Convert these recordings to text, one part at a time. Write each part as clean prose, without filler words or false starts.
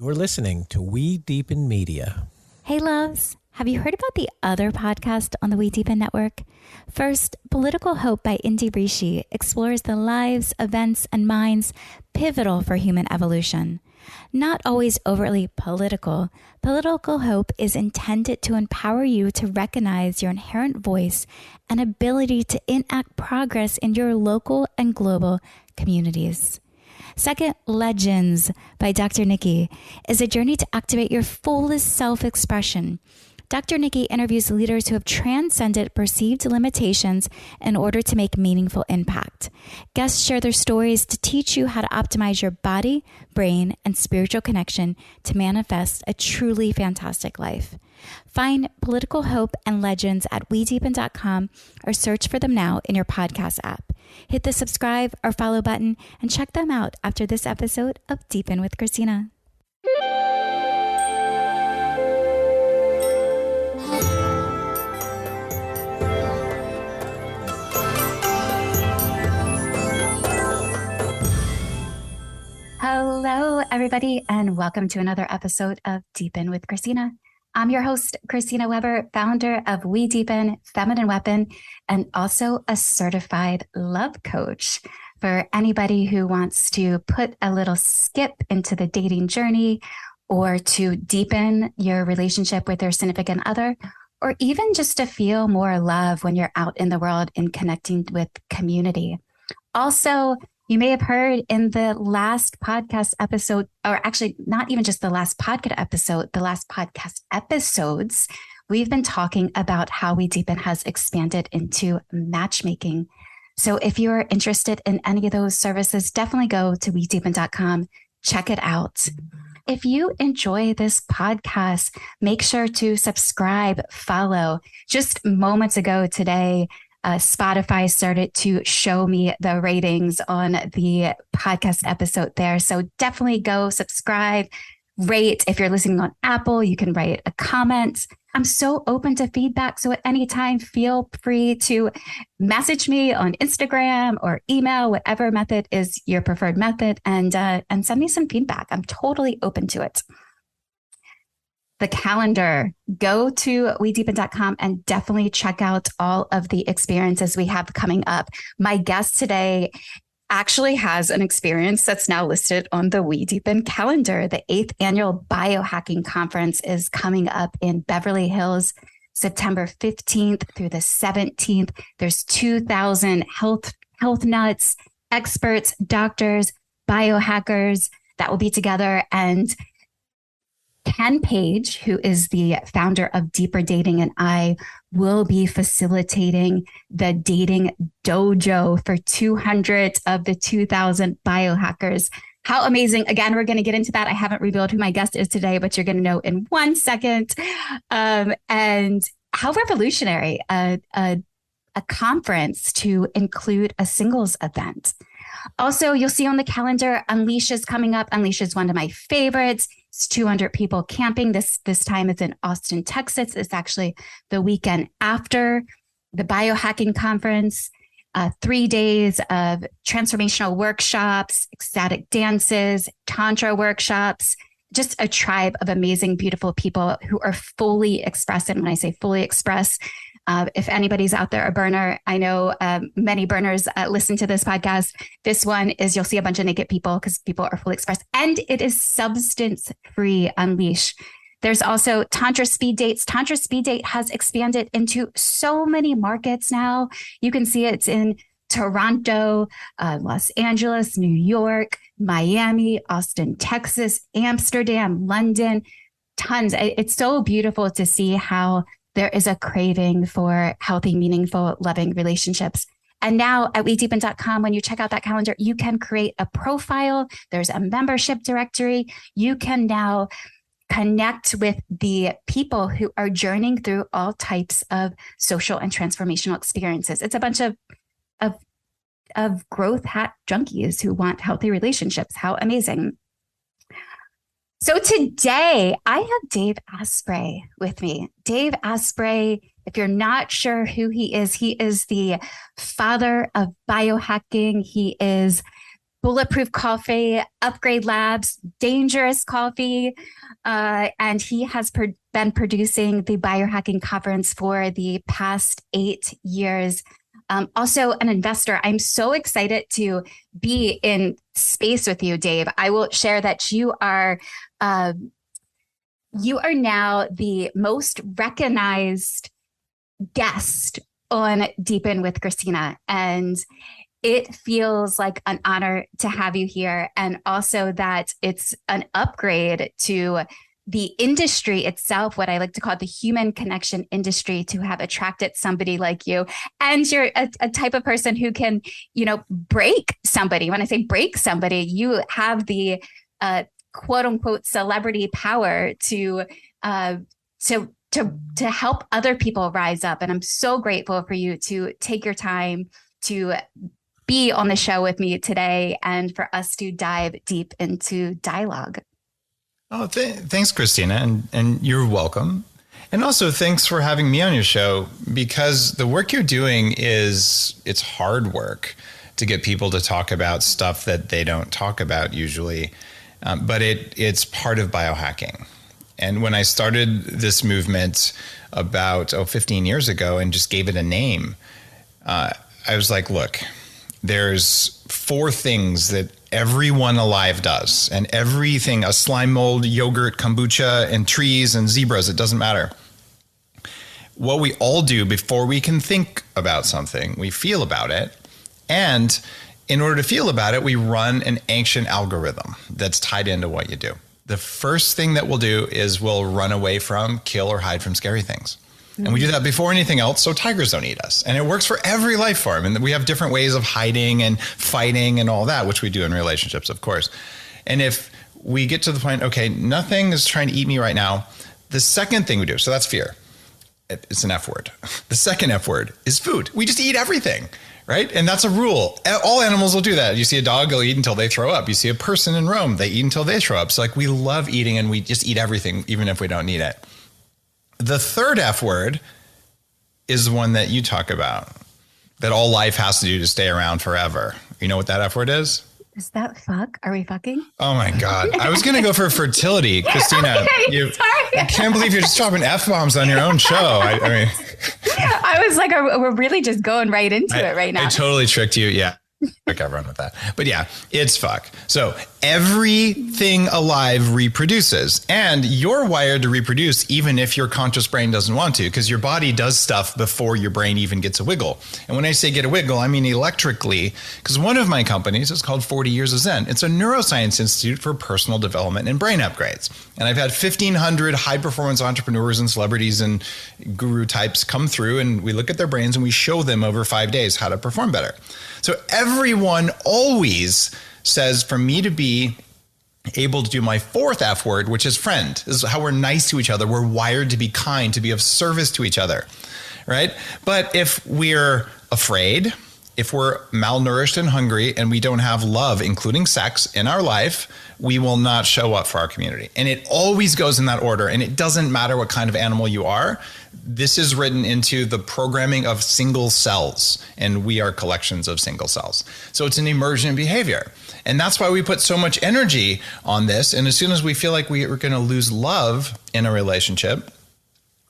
You're listening to We Deepen Media. Hey loves, have you heard about the other podcast on the We Deepen Network? First, Political Hope by Indy Rishi explores the lives, events, and minds pivotal for human evolution. Not always overtly political, Political Hope is intended to empower you to recognize your inherent voice and ability to enact progress in your local and global communities. Second, Legends by Dr. Nikki is a journey to activate your fullest self-expression. Dr. Nikki interviews leaders who have transcended perceived limitations in order to make meaningful impact. Guests share their stories to teach you how to optimize your body, brain, and spiritual connection to manifest a truly fantastic life. Find Political Hope and Legends at WeDeepen.com or search for them now in your podcast app. Hit the subscribe or follow button and check them out after this episode of Deepen with Christina. Hello, everybody, and welcome to another episode of Deepen with Christina. I'm your host, Christina Weber, founder of We Deepen, Feminine Weapon, and also a certified love coach for anybody who wants to put a little skip into the dating journey or to deepen your relationship with their significant other, or even just to feel more love when you're out in the world and connecting with community. Also, you may have heard in the last podcast episode, or actually not even just the last podcast episode, the last podcast episodes, we've been talking about how We Deepen has expanded into matchmaking. So if you're interested in any of those services, definitely go to WeDeepen.com, check it out. If you enjoy this podcast, make sure to subscribe, follow. Just moments ago today, Spotify started to show me the ratings on the podcast episode there. So definitely go subscribe, rate. If you're listening on Apple, you can write a comment. I'm so open to feedback. So at any time, feel free to message me on Instagram or email, whatever method is your preferred method, and send me some feedback. I'm totally open to it. The calendar, go to WeDeepen.com and definitely check out all of the experiences we have coming up. My guest today actually has an experience that's now listed on the We Deepen calendar. The 8th Annual Biobacking Conference is coming up in Beverly Hills, September 15th through the 17th. There's 2,000 health nuts, experts, doctors, biohackers that will be together, and Ken Page, who is the founder of Deeper Dating, and I will be facilitating the Dating Dojo for 200 of the 2,000 biohackers. How amazing. Again, we're going to get into that. I haven't revealed who my guest is today, but you're going to know in 1 second. And how revolutionary a conference to include a singles event. Also, you'll see on the calendar, Unleash is coming up. Unleash is one of my favorites. It's 200 people camping. This time it's in Austin, Texas. It's actually the weekend after the Biohacking Conference. 3 days of transformational workshops, ecstatic dances, tantra workshops, just a tribe of amazing, beautiful people who are fully expressed. And when I say fully expressed, if anybody's out there, a burner, I know many burners listen to this podcast. This one is, you'll see a bunch of naked people because people are fully expressed, and it is substance-free Unleash. There's also Tantra Speed Dates. Tantra Speed Date has expanded into so many markets now. You can see it's in Toronto, Los Angeles, New York, Miami, Austin, Texas, Amsterdam, London, tons. It's so beautiful to see how there is a craving for healthy, meaningful, loving relationships. And now at WeDeepen.com, when you check out that calendar, you can create a profile. There's a membership directory. You can now connect with the people who are journeying through all types of social and transformational experiences. It's a bunch of growth hack junkies who want healthy relationships. How amazing. So today I have Dave Asprey with me. Dave Asprey, if you're not sure who he is the father of biohacking. He is Bulletproof Coffee, Upgrade Labs, Dangerous Coffee. And he has been producing the Biohacking Conference for the past 8 years. Also an investor. I'm so excited to be in space with you, Dave. I will share that you are now the most recognized guest on Deepen with Christina. And it feels like an honor to have you here. And also that it's an upgrade to the industry itself, what I like to call the human connection industry, to have attracted somebody like you. And you're a type of person who can, break somebody. When I say break somebody, you have the quote unquote celebrity power to help other people rise up. And I'm so grateful for you to take your time to be on the show with me today and for us to dive deep into dialogue. Oh, thanks, Christina. And you're welcome. And also thanks for having me on your show, because the work you're doing it's hard work to get people to talk about stuff that they don't talk about usually. But it's part of biohacking. And when I started this movement about 15 years ago and just gave it a name, I was like, look, there's 4 things that everyone alive does, and everything, a slime mold, yogurt, kombucha, and trees and zebras, it doesn't matter. What we all do before we can think about something, we feel about it. And in order to feel about it, we run an ancient algorithm that's tied into what you do. The first thing that we'll do is we'll run away from, kill, or hide from scary things. And we do that before anything else, so tigers don't eat us. And it works for every life form. And we have different ways of hiding and fighting and all that, which we do in relationships, of course. And if we get to the point, okay, nothing is trying to eat me right now, the second thing we do, so that's fear. It's an F word. The second F word is food. We just eat everything, right? And that's a rule. All animals will do that. You see a dog, they'll eat until they throw up. You see a person in Rome, they eat until they throw up. So we love eating, and we just eat everything, even if we don't need it. The third F word is the one that you talk about, that all life has to do to stay around forever. You know what that F word is? Is that fuck? Are we fucking? Oh my God. I was going to go for fertility. Christina, I can't believe you're just dropping F-bombs on your own show. I mean, I was like, we're really just going right into it right now. I totally tricked you. Yeah. Okay, run with that. But yeah, it's fuck. So everything alive reproduces, and you're wired to reproduce even if your conscious brain doesn't want to, because your body does stuff before your brain even gets a wiggle. And when I say get a wiggle, I mean electrically, because one of my companies is called 40 Years of Zen. It's a neuroscience institute for personal development and brain upgrades. And I've had 1,500 high performance entrepreneurs and celebrities and guru types come through, and we look at their brains and we show them over 5 days how to perform better. So everyone always says, for me to be able to do my fourth F word, which is friend. This is how we're nice to each other. We're wired to be kind, to be of service to each other, right? But if we're afraid, if we're malnourished and hungry, and we don't have love, including sex, in our life, we will not show up for our community. And it always goes in that order. And it doesn't matter what kind of animal you are. This is written into the programming of single cells, and we are collections of single cells. So it's an emergent behavior. And that's why we put so much energy on this. And as soon as we feel like we're going to lose love in a relationship,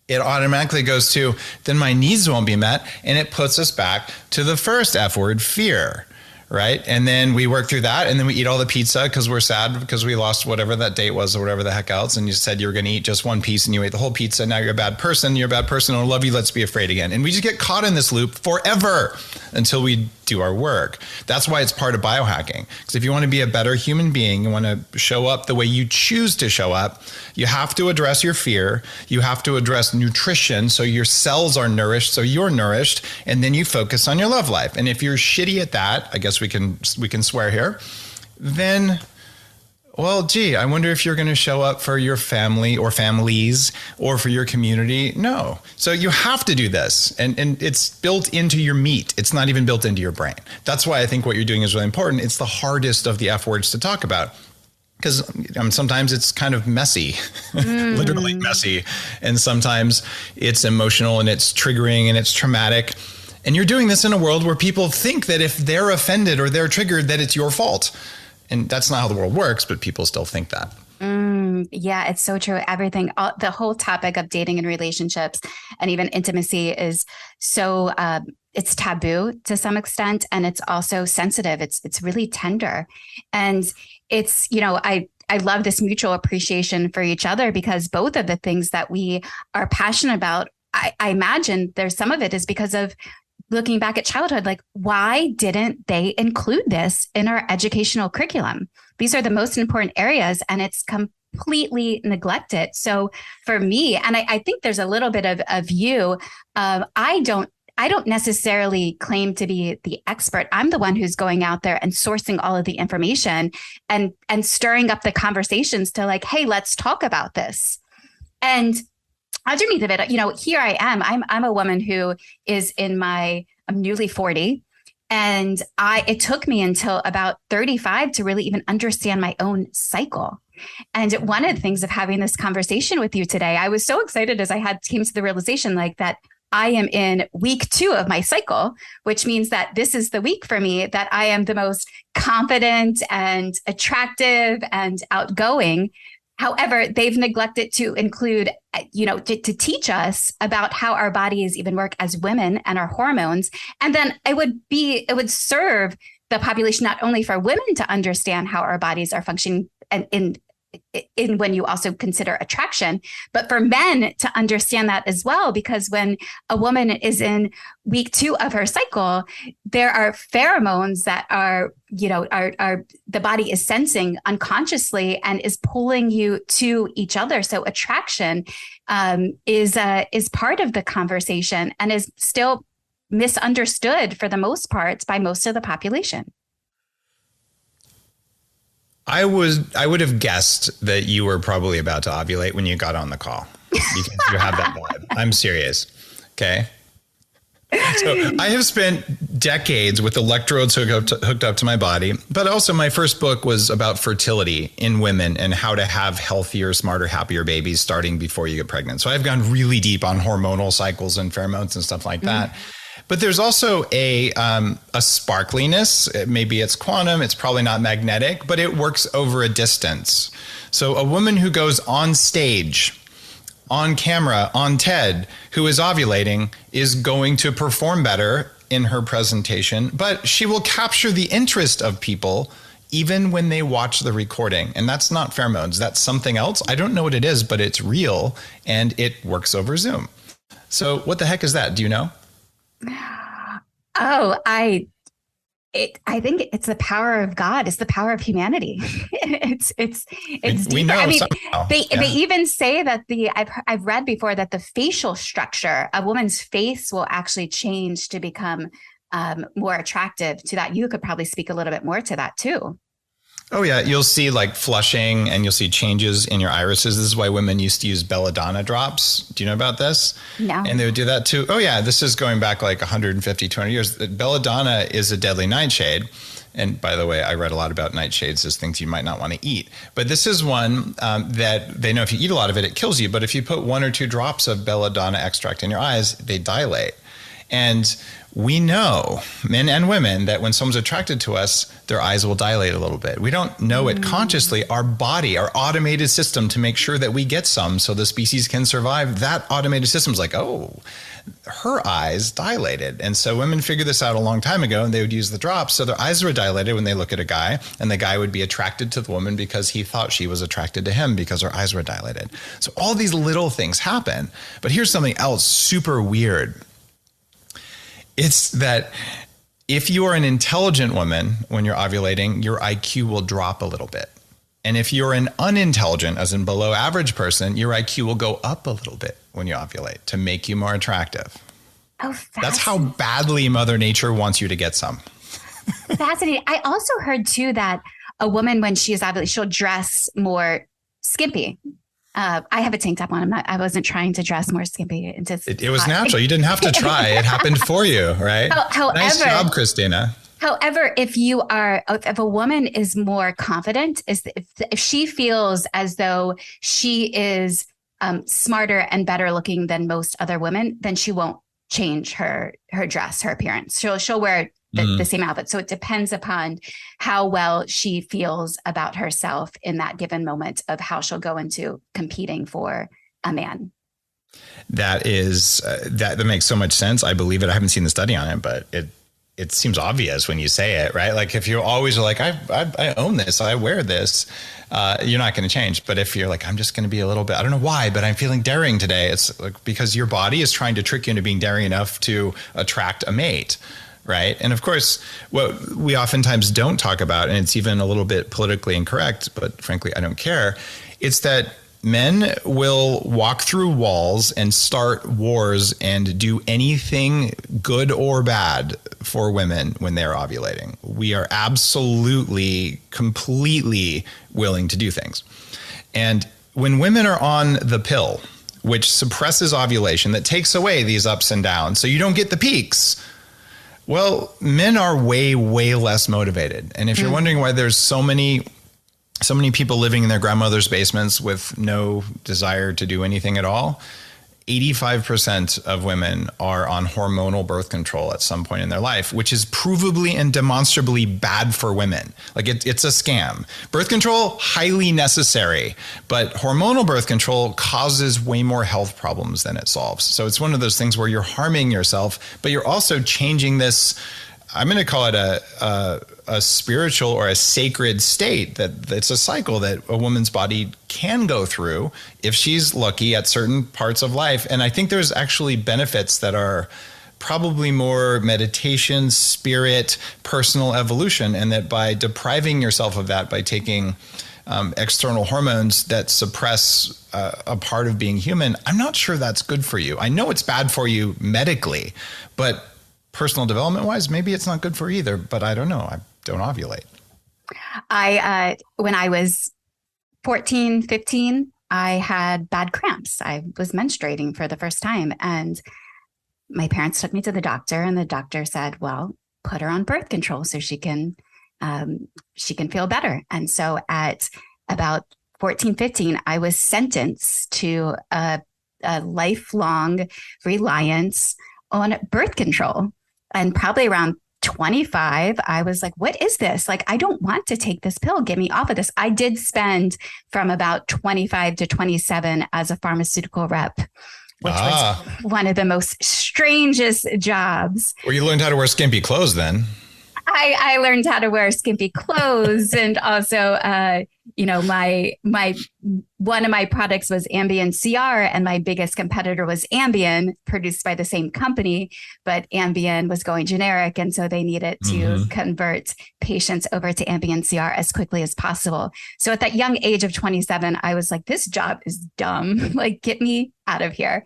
it automatically goes to, then my needs won't be met. And it puts us back to the first F word, fear. Right. And then we work through that, and then we eat all the pizza because we're sad because we lost whatever that date was or whatever the heck else. And you said you were going to eat just one piece and you ate the whole pizza. Now you're a bad person. You're a bad person. I don't love you. Let's be afraid again. And we just get caught in this loop forever until we do our work. That's why it's part of biohacking. Because if you want to be a better human being, you want to show up the way you choose to show up, you have to address your fear. You have to address nutrition so your cells are nourished, so you're nourished, and then you focus on your love life. And if you're shitty at that, I guess we can swear here, then, well, gee, I wonder if you're going to show up for your family or families or for your community. No. So you have to do this. And it's built into your meat. It's not even built into your brain. That's why I think what you're doing is really important. It's the hardest of the F words to talk about, because sometimes it's kind of messy, literally messy. And sometimes it's emotional and it's triggering and it's traumatic. And you're doing this in a world where people think that if they're offended or they're triggered, that it's your fault. And that's not how the world works, but people still think that. Yeah, it's so true. The whole topic of dating and relationships and even intimacy is so, it's taboo to some extent. And it's also sensitive. It's really tender. And it's, I love this mutual appreciation for each other, because both of the things that we are passionate about, I imagine there's some of it is because of looking back at childhood, like, why didn't they include this in our educational curriculum? These are the most important areas, and it's completely neglected. So for me, and I think there's a little bit of you, I don't necessarily claim to be the expert. I'm the one who's going out there and sourcing all of the information and stirring up the conversations to like, hey, let's talk about this. And underneath of it, here I am. I'm a woman who is I'm newly 40. And it took me until about 35 to really even understand my own cycle. And one of the things of having this conversation with you today, I was so excited as came to the realization like that I am in week 2 of my cycle, which means that this is the week for me that I am the most confident and attractive and outgoing. However, they've neglected to include, to teach us about how our bodies even work as women and our hormones. And then it would serve the population not only for women to understand how our bodies are functioning and in when you also consider attraction, but for men to understand that as well, because when a woman is in week 2 of her cycle, there are pheromones that are the body is sensing unconsciously and is pulling you to each other. So attraction is part of the conversation and is still misunderstood for the most part by most of the population. I would have guessed that you were probably about to ovulate when you got on the call, because you have that vibe. I'm serious. Okay. So I have spent decades with electrodes hooked up to my body, but also my first book was about fertility in women and how to have healthier, smarter, happier babies starting before you get pregnant. So I've gone really deep on hormonal cycles and pheromones and stuff like that. But there's also a sparkliness. Maybe it's quantum. It's probably not magnetic, but it works over a distance. So a woman who goes on stage, on camera, on TED, who is ovulating is going to perform better in her presentation, but she will capture the interest of people even when they watch the recording. And that's not pheromones. That's something else. I don't know what it is, but it's real and it works over Zoom. So what the heck is that? Do you know? Oh, I think it's the power of God. It's the power of humanity. it's we know. I mean, somehow. they even say that I've read before that the facial structure, a woman's face will actually change to become more attractive to that. You could probably speak a little bit more to that too. Oh, yeah. You'll see like flushing and you'll see changes in your irises. This is why women used to use belladonna drops. Do you know about this? No. And they would do that too. Oh, yeah. This is going back like 150, 200 years. Belladonna is a deadly nightshade. And by the way, I read a lot about nightshades as things you might not want to eat. But this is one that they know if you eat a lot of it, it kills you. But if you put 1 or 2 drops of belladonna extract in your eyes, they dilate. And we know, men and women, that when someone's attracted to us, their eyes will dilate a little bit. We don't know it consciously. Our body, our automated system to make sure that we get some so the species can survive, that automated system's like, oh, her eyes dilated. And so women figured this out a long time ago, and they would use the drops. So their eyes were dilated when they look at a guy, and the guy would be attracted to the woman because he thought she was attracted to him because her eyes were dilated. So all these little things happen. But here's something else super weird. It's that if you are an intelligent woman, when you're ovulating, your IQ will drop a little bit. And if you're an unintelligent, as in below average person, your IQ will go up a little bit when you ovulate to make you more attractive. Oh, that's how badly Mother Nature wants you to get some. Fascinating. I also heard too that a woman, when she is ovulating, she'll dress more skimpy. I have a tank top on. I wasn't trying to dress more skimpy. It was natural. You didn't have to try. It happened for you, right? However, nice job, Christina. However, if a woman is more confident, if she feels as though she is smarter and better looking than most other women, then she won't change her dress, her appearance. She'll wear the same outfit. So it depends upon how well she feels about herself in that given moment of how she'll go into competing for a man. That is, that makes so much sense. I believe it. I haven't seen the study on it, but it seems obvious when you say it, right? Like if you always are like, I own this, I wear this, you're not going to change. But if you're like, I'm just going to be a little bit, I don't know why, but I'm feeling daring today. It's like, because your body is trying to trick you into being daring enough to attract a mate. Right. And of course, what we oftentimes don't talk about, and it's even a little bit politically incorrect, but frankly, I don't care. It's that men will walk through walls and start wars and do anything good or bad for women when they're ovulating. We are absolutely, completely willing to do things. And when women are on the pill, which suppresses ovulation, that takes away these ups and downs, so you don't get the peaks. Well, men are way, way less motivated. And if you're wondering why there's so many people living in their grandmother's basements with no desire to do anything at all, 85% of women are on hormonal birth control at some point in their life, which is provably and demonstrably bad for women. Like it's a scam. Birth control, highly necessary, but hormonal birth control causes way more health problems than it solves. So it's one of those things where you're harming yourself, but you're also changing this. I'm going to call it a spiritual or a sacred state, that it's a cycle that a woman's body can go through if she's lucky at certain parts of life. And I think there's actually benefits that are probably more meditation, spirit, personal evolution, and that by depriving yourself of that, by taking external hormones that suppress a part of being human, I'm not sure that's good for you. I know it's bad for you medically, but personal development wise, maybe it's not good for either, but I don't know. I don't ovulate. When I was 14, 15, I had bad cramps. I was menstruating for the first time, and my parents took me to the doctor, and the doctor said, well, put her on birth control so she can feel better. And so at about 14, 15, I was sentenced to a lifelong reliance on birth control. And probably around 25, I was like, what is this? Like, I don't want to take this pill. Get me off of this. I did spend from about 25 to 27 as a pharmaceutical rep, which was one of the most strangest jobs. Well, you learned how to wear skimpy clothes then. I learned how to wear skimpy clothes, and also, my one of my products was Ambien CR, and my biggest competitor was Ambien, produced by the same company, but Ambien was going generic, and so they needed to convert patients over to Ambien CR as quickly as possible. So at that young age of 27, I was like, this job is dumb. Like, get me out of here.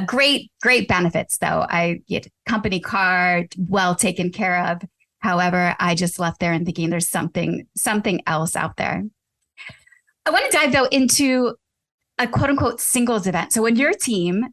Great benefits though. I get company car, well taken care of. However, I just left there and thinking there's something else out there. I want to dive though into a quote unquote singles event. So when your team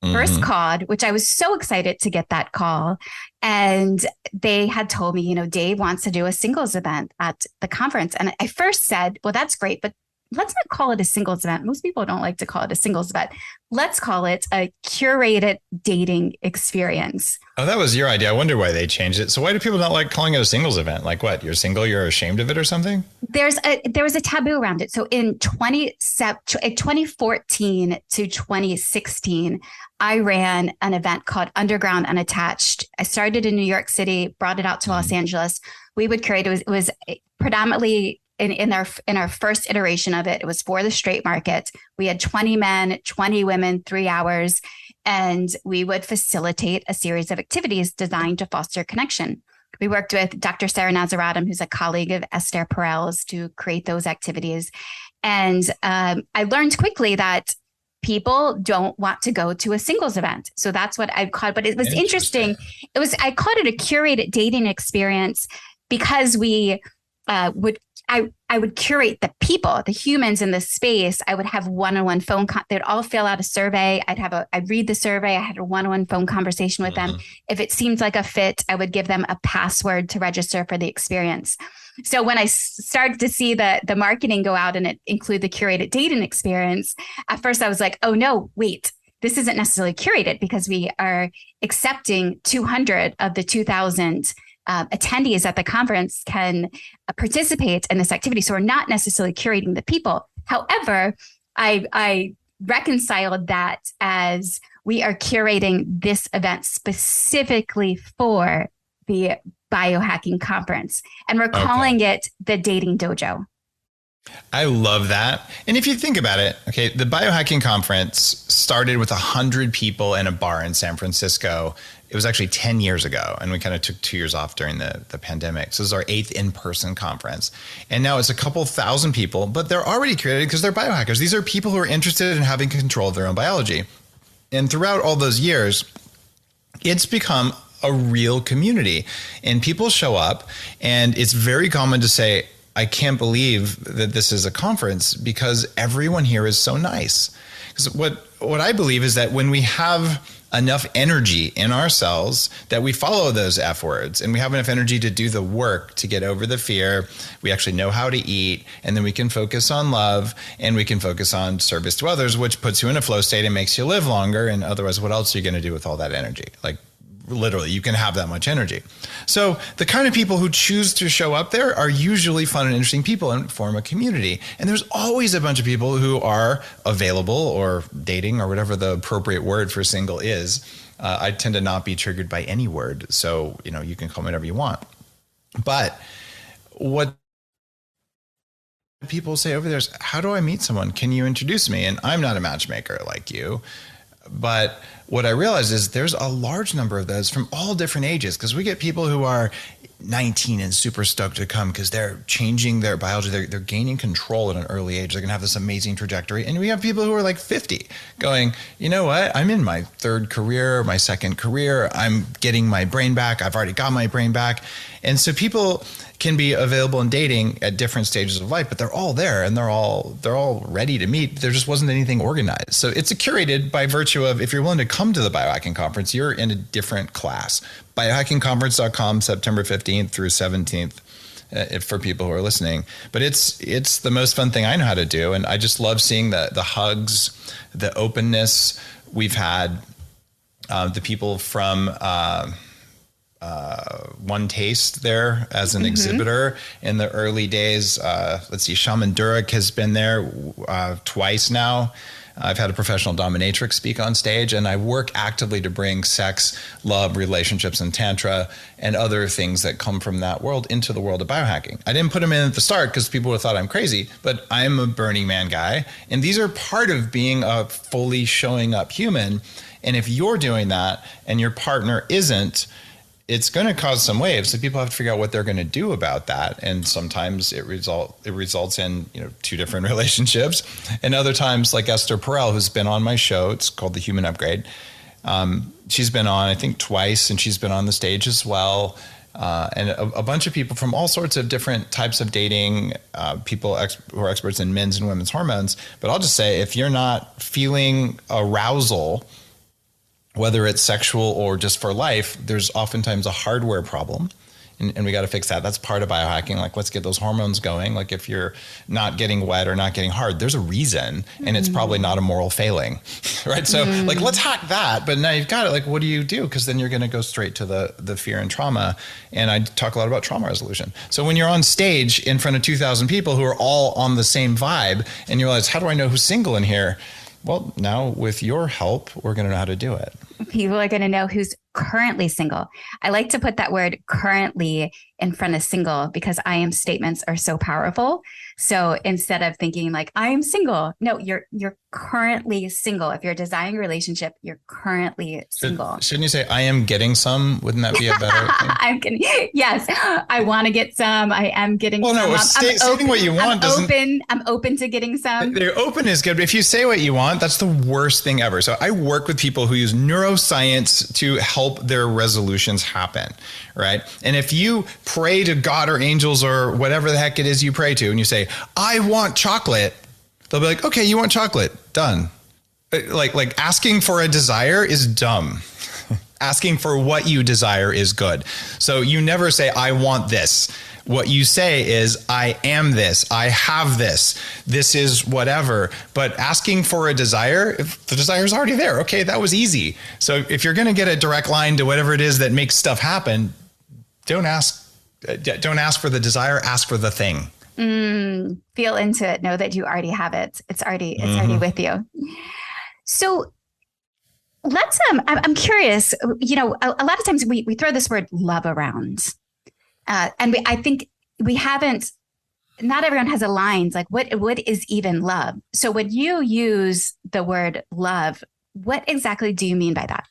first called, which I was so excited to get that call, and they had told me, Dave wants to do a singles event at the conference. And I first said, well, that's great, but let's not call it a singles event. Most people don't like to call it a singles event. Let's call it a curated dating experience. Oh, that was your idea. I wonder why they changed it. So why do people not like calling it a singles event? Like what? You're single, you're ashamed of it or something? There was a taboo around it. So in 2014 to 2016, I ran an event called Underground Unattached. I started in New York City, brought it out to Los Angeles. We would curate. It was predominantly in our first iteration of it. It was for the straight market. We had 20 men, 20 women, 3 hours, and we would facilitate a series of activities designed to foster connection. We worked with Dr. Sarah Nazaratum, who's a colleague of Esther Perel's, to create those activities. And I learned quickly that people don't want to go to a singles event. So that's what I called, but it was interesting. I called it a curated dating experience because we I would curate the people, the humans in the space. I would have one-on-one phone. They'd all fill out a survey. I'd read the survey. I had a one-on-one phone conversation with them. If it seemed like a fit, I would give them a password to register for the experience. So when I started to see the marketing go out and it include the curated dating experience, at first I was like, oh no, wait, this isn't necessarily curated because we are accepting 200 of the 2,000 attendees at the conference can participate in this activity. So we're not necessarily curating the people. However, I reconciled that as we are curating this event specifically for the Biohacking Conference, and we're calling it the Dating Dojo. I love that. And if you think about it, okay, the Biohacking Conference started with 100 people in a bar in San Francisco. It was actually 10 years ago, and we kind of took 2 years off during the pandemic. So this is our 8th in-person conference. And now it's a couple thousand people, but they're already created because they're biohackers. These are people who are interested in having control of their own biology. And throughout all those years, it's become a real community. And people show up, and it's very common to say, I can't believe that this is a conference because everyone here is so nice. Because what I believe is that when we have enough energy in ourselves that we follow those F words, and we have enough energy to do the work to get over the fear, we actually know how to eat, and then we can focus on love, and we can focus on service to others, which puts you in a flow state and makes you live longer. And otherwise, what else are you going to do with all that energy? Like, literally, you can have that much energy. So the kind of people who choose to show up there are usually fun and interesting people and form a community. And there's always a bunch of people who are available or dating or whatever the appropriate word for single is. I tend to not be triggered by any word. So, you can call me whatever you want. But what people say over there is, how do I meet someone? Can you introduce me? And I'm not a matchmaker like you. But what I realize is there's a large number of those from all different ages, because we get people who are 19 and super stoked to come because they're changing their biology. They're gaining control at an early age. They're going to have this amazing trajectory. And we have people who are like 50 going, you know what? I'm in my third career, my second career. I'm getting my brain back. I've already got my brain back. And so people can be available in dating at different stages of life, but they're all there and they're all ready to meet. There just wasn't anything organized. So it's curated by virtue of, if you're willing to come to the Biohacking Conference, you're in a different class. Biohackingconference.com, September 15th through 17th, for people who are listening. But it's the most fun thing I know how to do. And I just love seeing the hugs, the openness we've had, the people from, One Taste there as an exhibitor in the early days. Let's see, Shaman Durek has been there twice now. I've had a professional dominatrix speak on stage, and I work actively to bring sex, love, relationships, and tantra and other things that come from that world into the world of biohacking. I didn't put them in at the start because people would have thought I'm crazy, but I'm a Burning Man guy, and these are part of being a fully showing up human. And if you're doing that and your partner isn't, it's going to cause some waves. So people have to figure out what they're going to do about that. And sometimes it results in, two different relationships. And other times, like Esther Perel, who's been on my show, it's called The Human Upgrade. She's been on, I think, twice, and she's been on the stage as well. And a bunch of people from all sorts of different types of dating, people who are experts in men's and women's hormones. But I'll just say, if you're not feeling arousal, whether it's sexual or just for life, there's oftentimes a hardware problem, and we got to fix that. That's part of biohacking. Like, let's get those hormones going. Like, if you're not getting wet or not getting hard, there's a reason, and it's probably not a moral failing, right? So like, let's hack that. But now you've got it. Like, what do you do? Because then you're going to go straight to the fear and trauma. And I talk a lot about trauma resolution. So when you're on stage in front of 2,000 people who are all on the same vibe, and you realize, how do I know who's single in here? Well, now with your help, we're going to know how to do it. People are going to know who's currently single. I like to put that word currently in front of single because I am statements are so powerful. So instead of thinking like, I am single, no, you're currently single. If you're desiring a relationship, you're currently single. Shouldn't you say, I am getting some? Wouldn't that be a better thing? I'm getting, yes, I want to get some. I am getting some. Well, no, stating what you want doesn't. I'm open to getting some. They're open is good. But if you say what you want, that's the worst thing ever. So I work with people who use neuroscience to help their resolutions happen, right? And if you pray to God or angels or whatever the heck it is you pray to, and you say, I want chocolate, they'll be like, okay, you want chocolate, done. Like asking for a desire is dumb. Asking for what you desire is good. So you never say, I want this. What you say is, I am this, I have this, this is whatever. But asking for a desire, if the desire is already there, okay, that was easy. So if you're going to get a direct line to whatever it is that makes stuff happen, don't ask for the desire, ask for the thing. Feel into it. Know that you already have it. It's already with you. So let's, I'm curious, you know, a lot of times we throw this word love around. And I think we haven't, not everyone has aligned, like what is even love? So when you use the word love, what exactly do you mean by that?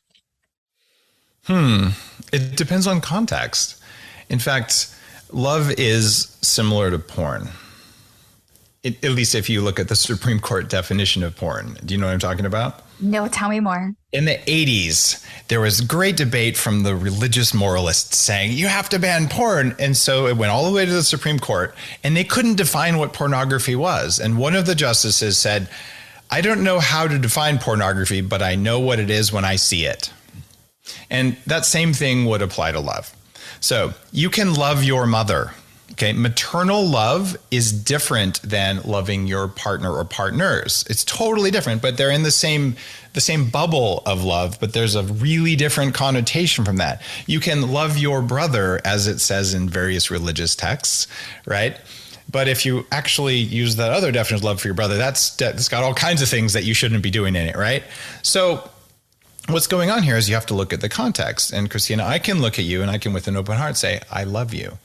It depends on context. In fact, love is similar to porn. At least if you look at the Supreme Court definition of porn. Do you know what I'm talking about? No, tell me more. In the 80s, there was great debate from the religious moralists saying, you have to ban porn. And so it went all the way to the Supreme Court, and they couldn't define what pornography was. And one of the justices said, I don't know how to define pornography, but I know what it is when I see it. And that same thing would apply to love. So you can love your mother. Okay, maternal love is different than loving your partner or partners. It's totally different, but they're in the same bubble of love, but there's a really different connotation from that. You can love your brother, as it says in various religious texts, right? But if you actually use that other definition of love for your brother, that's got all kinds of things that you shouldn't be doing in it, right? So what's going on here is you have to look at the context. And Christina, I can look at you and I can with an open heart say, I love you.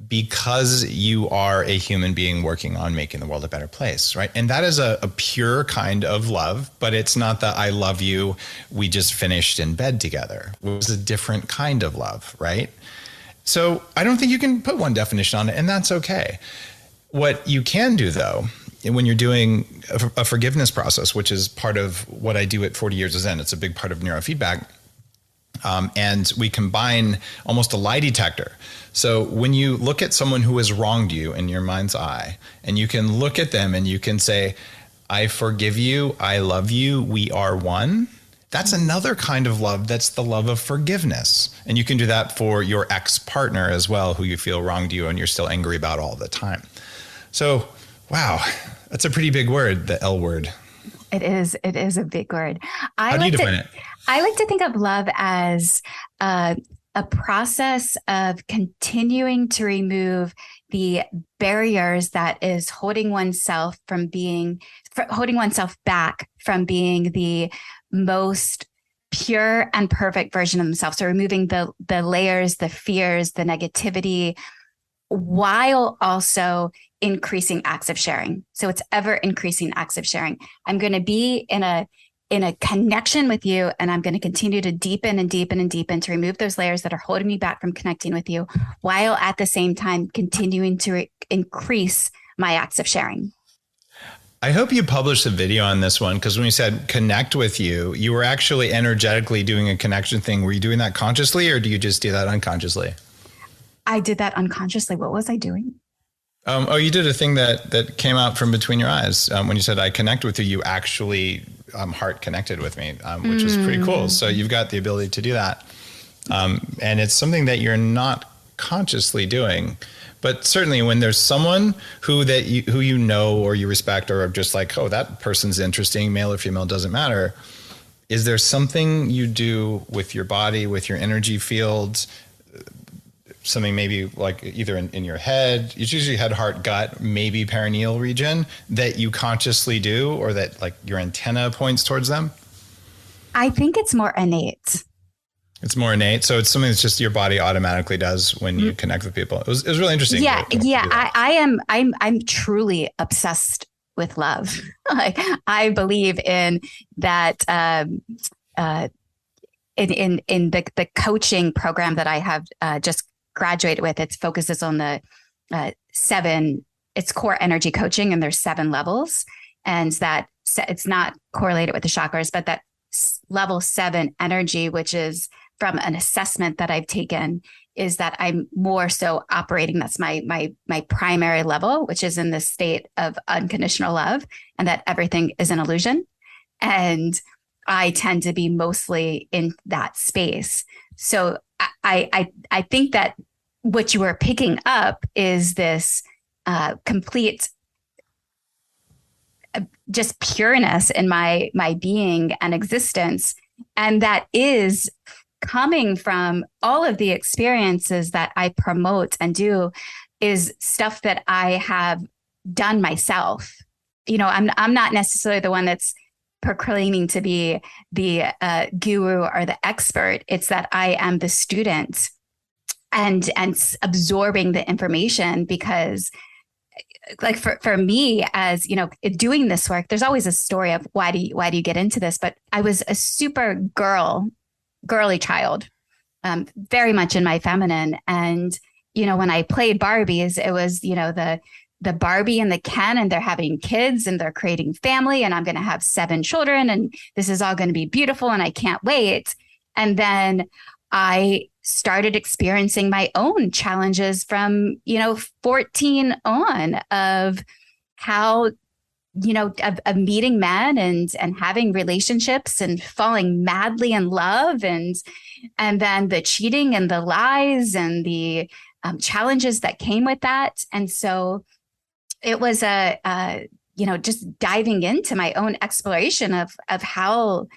Because you are a human being working on making the world a better place, right? And that is a pure kind of love, but it's not the I love you, we just finished in bed together. It was a different kind of love, right? So I don't think you can put one definition on it, and that's okay. What you can do, though, when you're doing a forgiveness process, which is part of what I do at 40 Years of Zen, it's a big part of neurofeedback. And we combine almost a lie detector. So when you look at someone who has wronged you in your mind's eye, and you can look at them and you can say, I forgive you, I love you, we are one. That's another kind of love. That's the love of forgiveness. And you can do that for your ex-partner as well, who you feel wronged you and you're still angry about all the time. So, wow, that's a pretty big word, the L word. It is a big word. How do you define it? I like to think of love as a process of continuing to remove the barriers that is holding oneself back from being the most pure and perfect version of themselves. So removing the layers, the fears, the negativity, while also increasing acts of sharing. So it's ever increasing acts of sharing. I'm going to be in a connection with you, and I'm going to continue to deepen and deepen and deepen to remove those layers that are holding me back from connecting with you, while at the same time continuing to increase my acts of sharing. I hope you published a video on this one, because when you said connect with you, you were actually energetically doing a connection thing. Were you doing that consciously, or do you just do that unconsciously? I did that unconsciously. What was I doing? You did a thing that came out from between your eyes. When you said, I connect with you, you actually heart connected with me, which was pretty cool. So you've got the ability to do that. And it's something that you're not consciously doing. But certainly when there's someone who you know or you respect, or just like, oh, that person's interesting, male or female, doesn't matter. Is there something you do with your body, with your energy fields, something maybe like either in your head, it's usually head, heart, gut, maybe perineal region, that you consciously do, or that like your antenna points towards them? I think it's more innate. It's more innate. So it's something that's just your body automatically does when you connect with people. It was really interesting. Yeah. I'm truly obsessed with love. Like, I believe in that, in the coaching program that I have just graduated with. It focuses on the it's core energy coaching, and there's 7 levels, and that it's not correlated with the chakras, but that level 7 energy, which is from an assessment that I've taken, is that I'm more so operating. That's my primary level, which is in the state of unconditional love, and that everything is an illusion. And I tend to be mostly in that space. So I think that what you were picking up is this complete just pureness in my being and existence. And that is coming from all of the experiences that I promote and do is stuff that I have done myself. I'm not necessarily the one that's proclaiming to be the guru or the expert. It's that I am the student and absorbing the information, because like for me, as doing this work, there's always a story of why do you get into this? But I was a super girly child, very much in my feminine. And, when I played Barbies, it was, the Barbie and the Ken, and they're having kids and they're creating family, and I'm going to have 7 children and this is all going to be beautiful and I can't wait. And then I started experiencing my own challenges from, 14 on, of how, of meeting men and having relationships and falling madly in love, and then the cheating and the lies and the challenges that came with that. And so it was just diving into my own exploration of how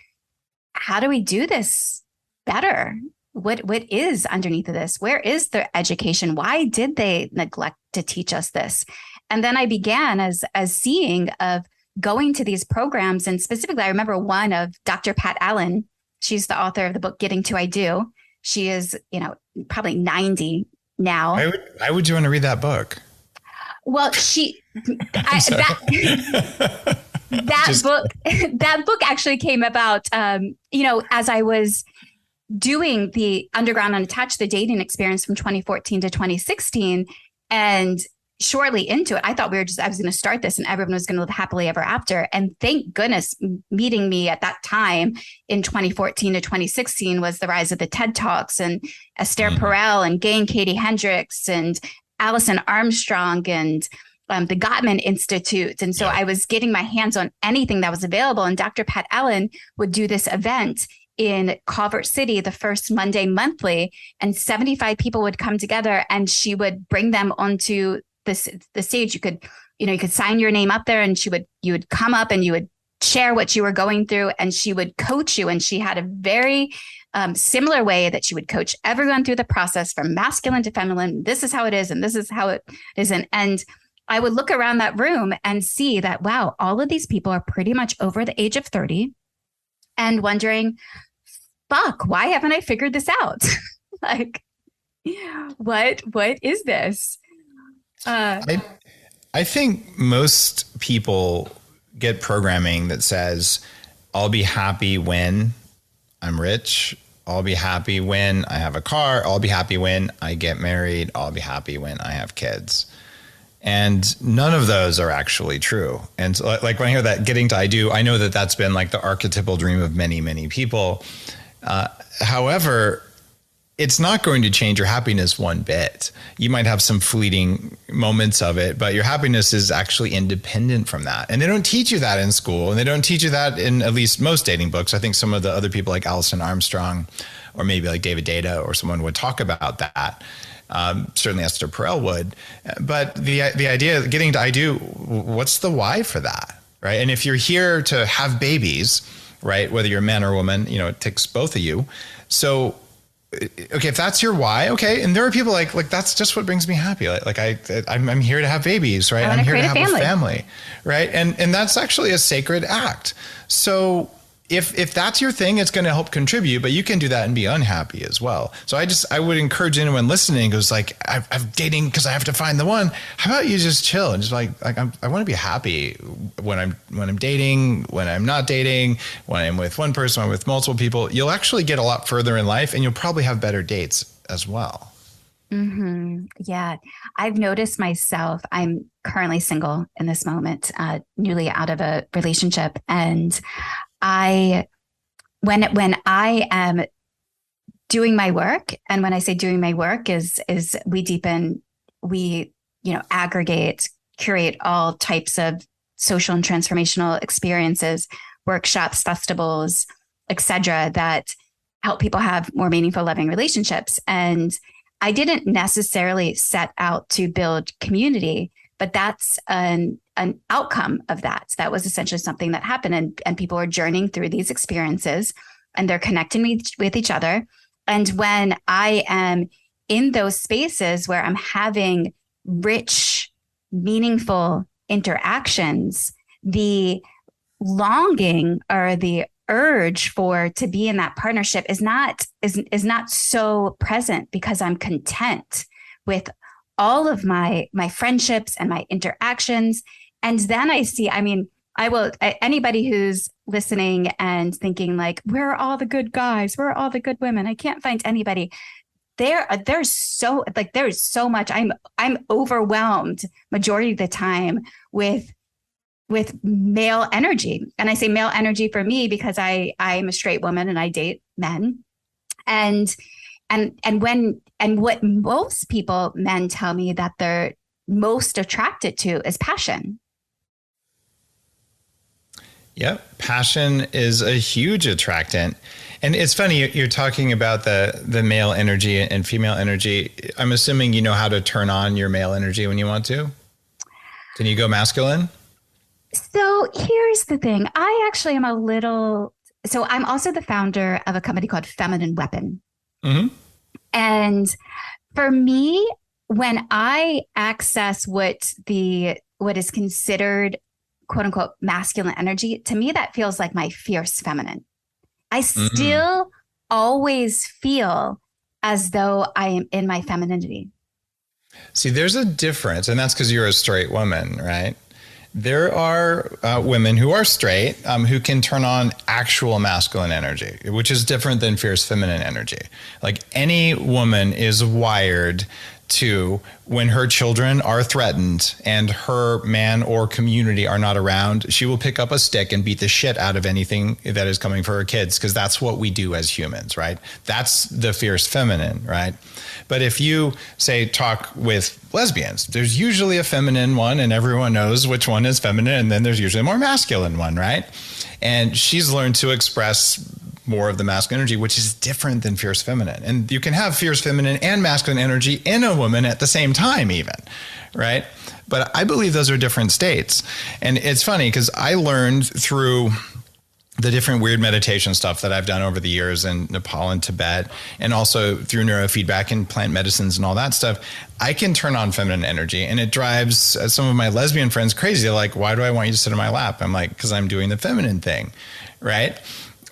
do we do this better? What is underneath of this? Where is the education? Why did they neglect to teach us this? And then I began as seeing of going to these programs. And specifically, I remember one of Dr. Pat Allen. She's the author of the book, Getting to I Do. She is, probably 90 now. Why would you want to read that book? Well, that book actually came about, as I was doing the Underground Unattached, the dating experience from 2014 to 2016. And shortly into it, I thought I was going to start this and everyone was going to live happily ever after. And thank goodness, meeting me at that time in 2014 to 2016 was the rise of the TED Talks and Esther Perel and Gay and Katie Hendricks and Alison Armstrong and the Gottman Institute. And so I was getting my hands on anything that was available. And Dr. Pat Allen would do this event in Culver City the first Monday monthly, and 75 people would come together, and she would bring them onto the stage. You could sign your name up there, and you would come up and you would share what you were going through, and she would coach you. And she had a very similar way that she would coach everyone through the process from masculine to feminine. This is how it is, and this is how it isn't. And I would look around that room and see that, wow, all of these people are pretty much over the age of 30 and wondering, fuck, why haven't I figured this out? Like, what is this? I think most people get programming that says, I'll be happy when I'm rich. I'll be happy when I have a car. I'll be happy when I get married. I'll be happy when I have kids. And none of those are actually true. And so, like when I hear that getting to I do, I know that that's been like the archetypal dream of many, many people. However, it's not going to change your happiness one bit. You might have some fleeting moments of it, but your happiness is actually independent from that. And they don't teach you that in school, and they don't teach you that in at least most dating books. I think some of the other people like Alison Armstrong or maybe like David Data or someone would talk about that. Certainly Esther Perel would. But the idea of getting to I do, what's the why for that, right? And if you're here to have babies, right, whether you're a man or a woman, it takes both of you. So, okay, if that's your why, okay. And there are people like that's just what brings me happy. I'm here to have babies, right? I'm here to have a family, right? And that's actually a sacred act. So if that's your thing, it's going to help contribute, but you can do that and be unhappy as well. So I would encourage anyone listening who's like, I'm dating because I have to find the one. How about you just chill and just I want to be happy when I'm dating, when I'm not dating, when I'm with one person, when I'm with multiple people. You'll actually get a lot further in life, and you'll probably have better dates as well. Mm-hmm. Yeah. I've noticed myself, I'm currently single in this moment, newly out of a relationship. And when I am doing my work, and when I say doing my work is we deepen, we, aggregate, curate all types of social and transformational experiences, workshops, festivals, etc., that help people have more meaningful, loving relationships. And I didn't necessarily set out to build community, but that's an outcome of that. That was essentially something that happened, and people are journeying through these experiences, and they're connecting with each other. And when I am in those spaces where I'm having rich, meaningful interactions, the longing or the urge to be in that partnership is not so present, because I'm content with all of my friendships and my interactions. And then anybody who's listening and thinking like, where are all the good guys? Where are all the good women? I can't find anybody. There's so much. I'm overwhelmed majority of the time with male energy. And I say male energy for me because I'm a straight woman and I date men. And what most men tell me that they're most attracted to is passion. Yep. Passion is a huge attractant. And it's funny, you're talking about the male energy and female energy. I'm assuming you know how to turn on your male energy when you want to. Can you go masculine? So here's the thing. I actually am I'm also the founder of a company called Feminine Weapon. Mm-hmm. And for me, when I access what is considered quote unquote masculine energy, to me, that feels like my fierce feminine. I still always feel as though I am in my femininity. See, there's a difference, and that's because you're a straight woman, right? There are women who are straight who can turn on actual masculine energy, which is different than fierce feminine energy. Like any woman is wired to, when her children are threatened and her man or community are not around, she will pick up a stick and beat the shit out of anything that is coming for her kids, because that's what we do as humans, right? That's the fierce feminine, right? But if you say talk with lesbians, there's usually a feminine one and everyone knows which one is feminine, and then there's usually a more masculine one, right? And she's learned to express more of the masculine energy, which is different than fierce feminine. And you can have fierce feminine and masculine energy in a woman at the same time even, right? But I believe those are different states. And it's funny because I learned through the different weird meditation stuff that I've done over the years in Nepal and Tibet, and also through neurofeedback and plant medicines and all that stuff, I can turn on feminine energy, and it drives some of my lesbian friends crazy. They're like, why do I want you to sit in my lap? I'm like, because I'm doing the feminine thing, right?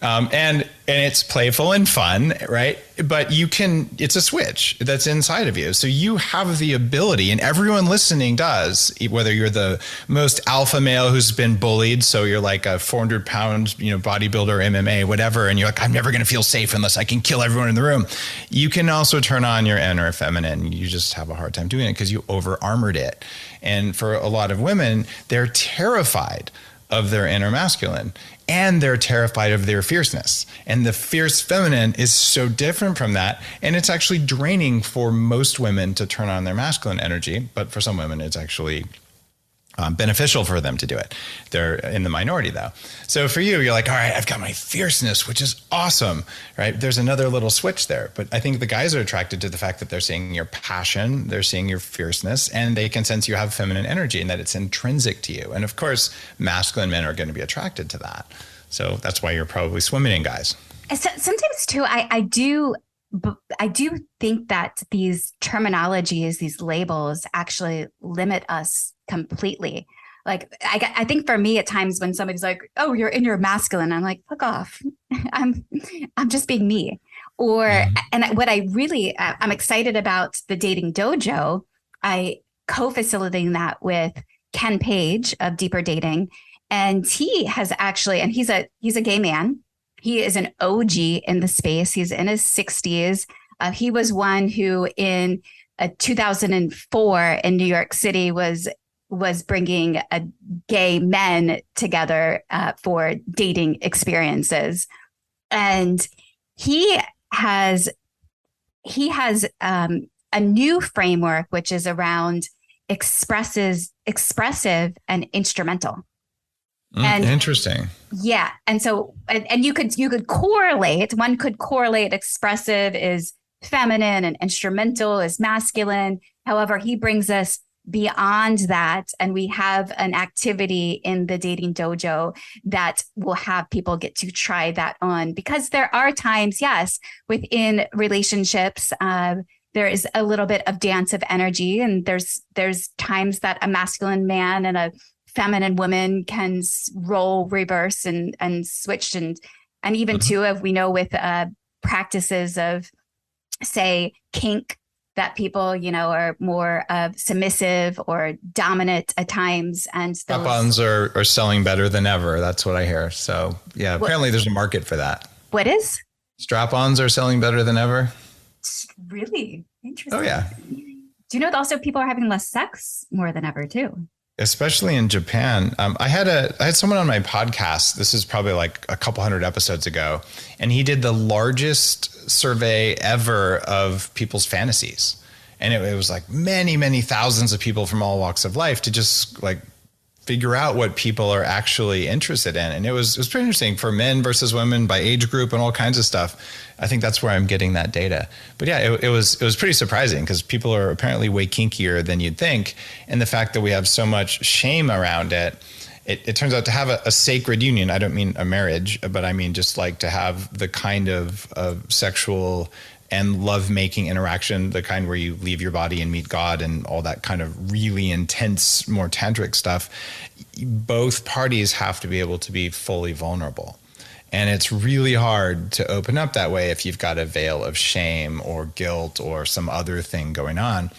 And it's playful and fun, right? But it's a switch that's inside of you. So you have the ability, and everyone listening does, whether you're the most alpha male who's been bullied, so you're like a 400-pound, bodybuilder, MMA, whatever, and you're like, I'm never going to feel safe unless I can kill everyone in the room. You can also turn on your inner feminine. You just have a hard time doing it because you over-armored it. And for a lot of women, they're terrified of their inner masculine, and they're terrified of their fierceness. And the fierce feminine is so different from that. And it's actually draining for most women to turn on their masculine energy. But for some women, it's actually beneficial for them to do it. They're in the minority though. So for you, you're like, all right, I've got my fierceness, which is awesome, right? There's another little switch there. But I think the guys are attracted to the fact that they're seeing your passion, they're seeing your fierceness, and they can sense you have feminine energy and that it's intrinsic to you. And of course, masculine men are going to be attracted to that. So that's why you're probably swimming in guys. Sometimes too, I do think that these terminologies, these labels actually limit us completely. Like, I think for me at times when somebody's like, oh, you're in your masculine, I'm like, fuck off. I'm just being me. And what I'm excited about the Dating Dojo, I co-facilitating that with Ken Page of Deeper Dating. And he has actually, and he's a gay man. He is an OG in the space. He's in his 60s. He was one who in 2004 in New York City was bringing gay men together for dating experiences. And he has a new framework, which is around expressive and instrumental. And interesting. Yeah. And so, and you could correlate, one could correlate expressive is feminine and instrumental is masculine. However, he brings us beyond that. And we have an activity in the Dating Dojo that will have people get to try that on, because there are times, yes, within relationships, there is a little bit of dance of energy. And there's times that a masculine man and a feminine woman can role reverse and switch. And even too, if we know with practices of, say, kink, that people, are more submissive or dominant at times. And strap-ons are selling better than ever. That's what I hear. So yeah, apparently there's a market for that. What is? Strap-ons are selling better than ever. Really interesting. Oh yeah. Do you know that also people are having less sex more than ever too? Especially in Japan. I had someone on my podcast. This is probably like a couple hundred episodes ago. And he did the largest survey ever of people's fantasies. And it was like many, many thousands of people from all walks of life to just like figure out what people are actually interested in. And it was pretty interesting for men versus women by age group and all kinds of stuff. I think that's where I'm getting that data. But yeah, it was pretty surprising because people are apparently way kinkier than you'd think. And the fact that we have so much shame around it, it turns out to have a sacred union. I don't mean a marriage, but I mean just like to have the kind of sexual and love-making interaction, the kind where you leave your body and meet God and all that kind of really intense, more tantric stuff. Both parties have to be able to be fully vulnerable. And it's really hard to open up that way if you've got a veil of shame or guilt or some other thing going on.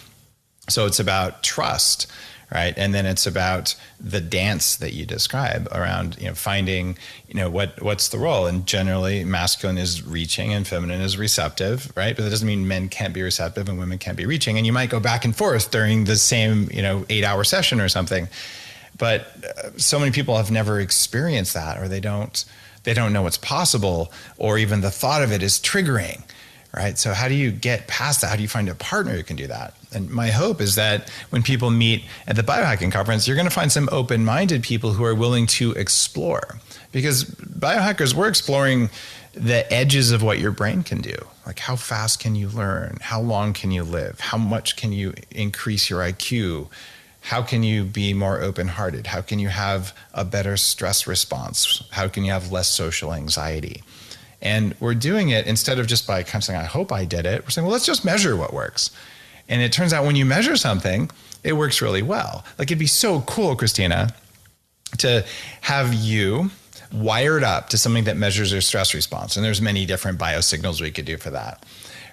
So it's about trust, right? And then it's about the dance that you describe around, finding, what's the role. And generally masculine is reaching and feminine is receptive, right? But that doesn't mean men can't be receptive and women can't be reaching. And you might go back and forth during the same, 8-hour session or something. But so many people have never experienced that, or they don't know it's possible, or even the thought of it is triggering, right? So how do you get past that? How do you find a partner who can do that? And my hope is that when people meet at the Biohacking Conference, you're going to find some open-minded people who are willing to explore. Because biohackers, we're exploring the edges of what your brain can do. Like how fast can you learn? How long can you live? How much can you increase your IQ? How can you be more open-hearted? How can you have a better stress response? How can you have less social anxiety? And we're doing it instead of just by kind of saying, I hope I did it. We're saying, well, let's just measure what works. And it turns out when you measure something, it works really well. Like it'd be so cool, Christina, to have you wired up to something that measures your stress response. And there's many different biosignals we could do for that.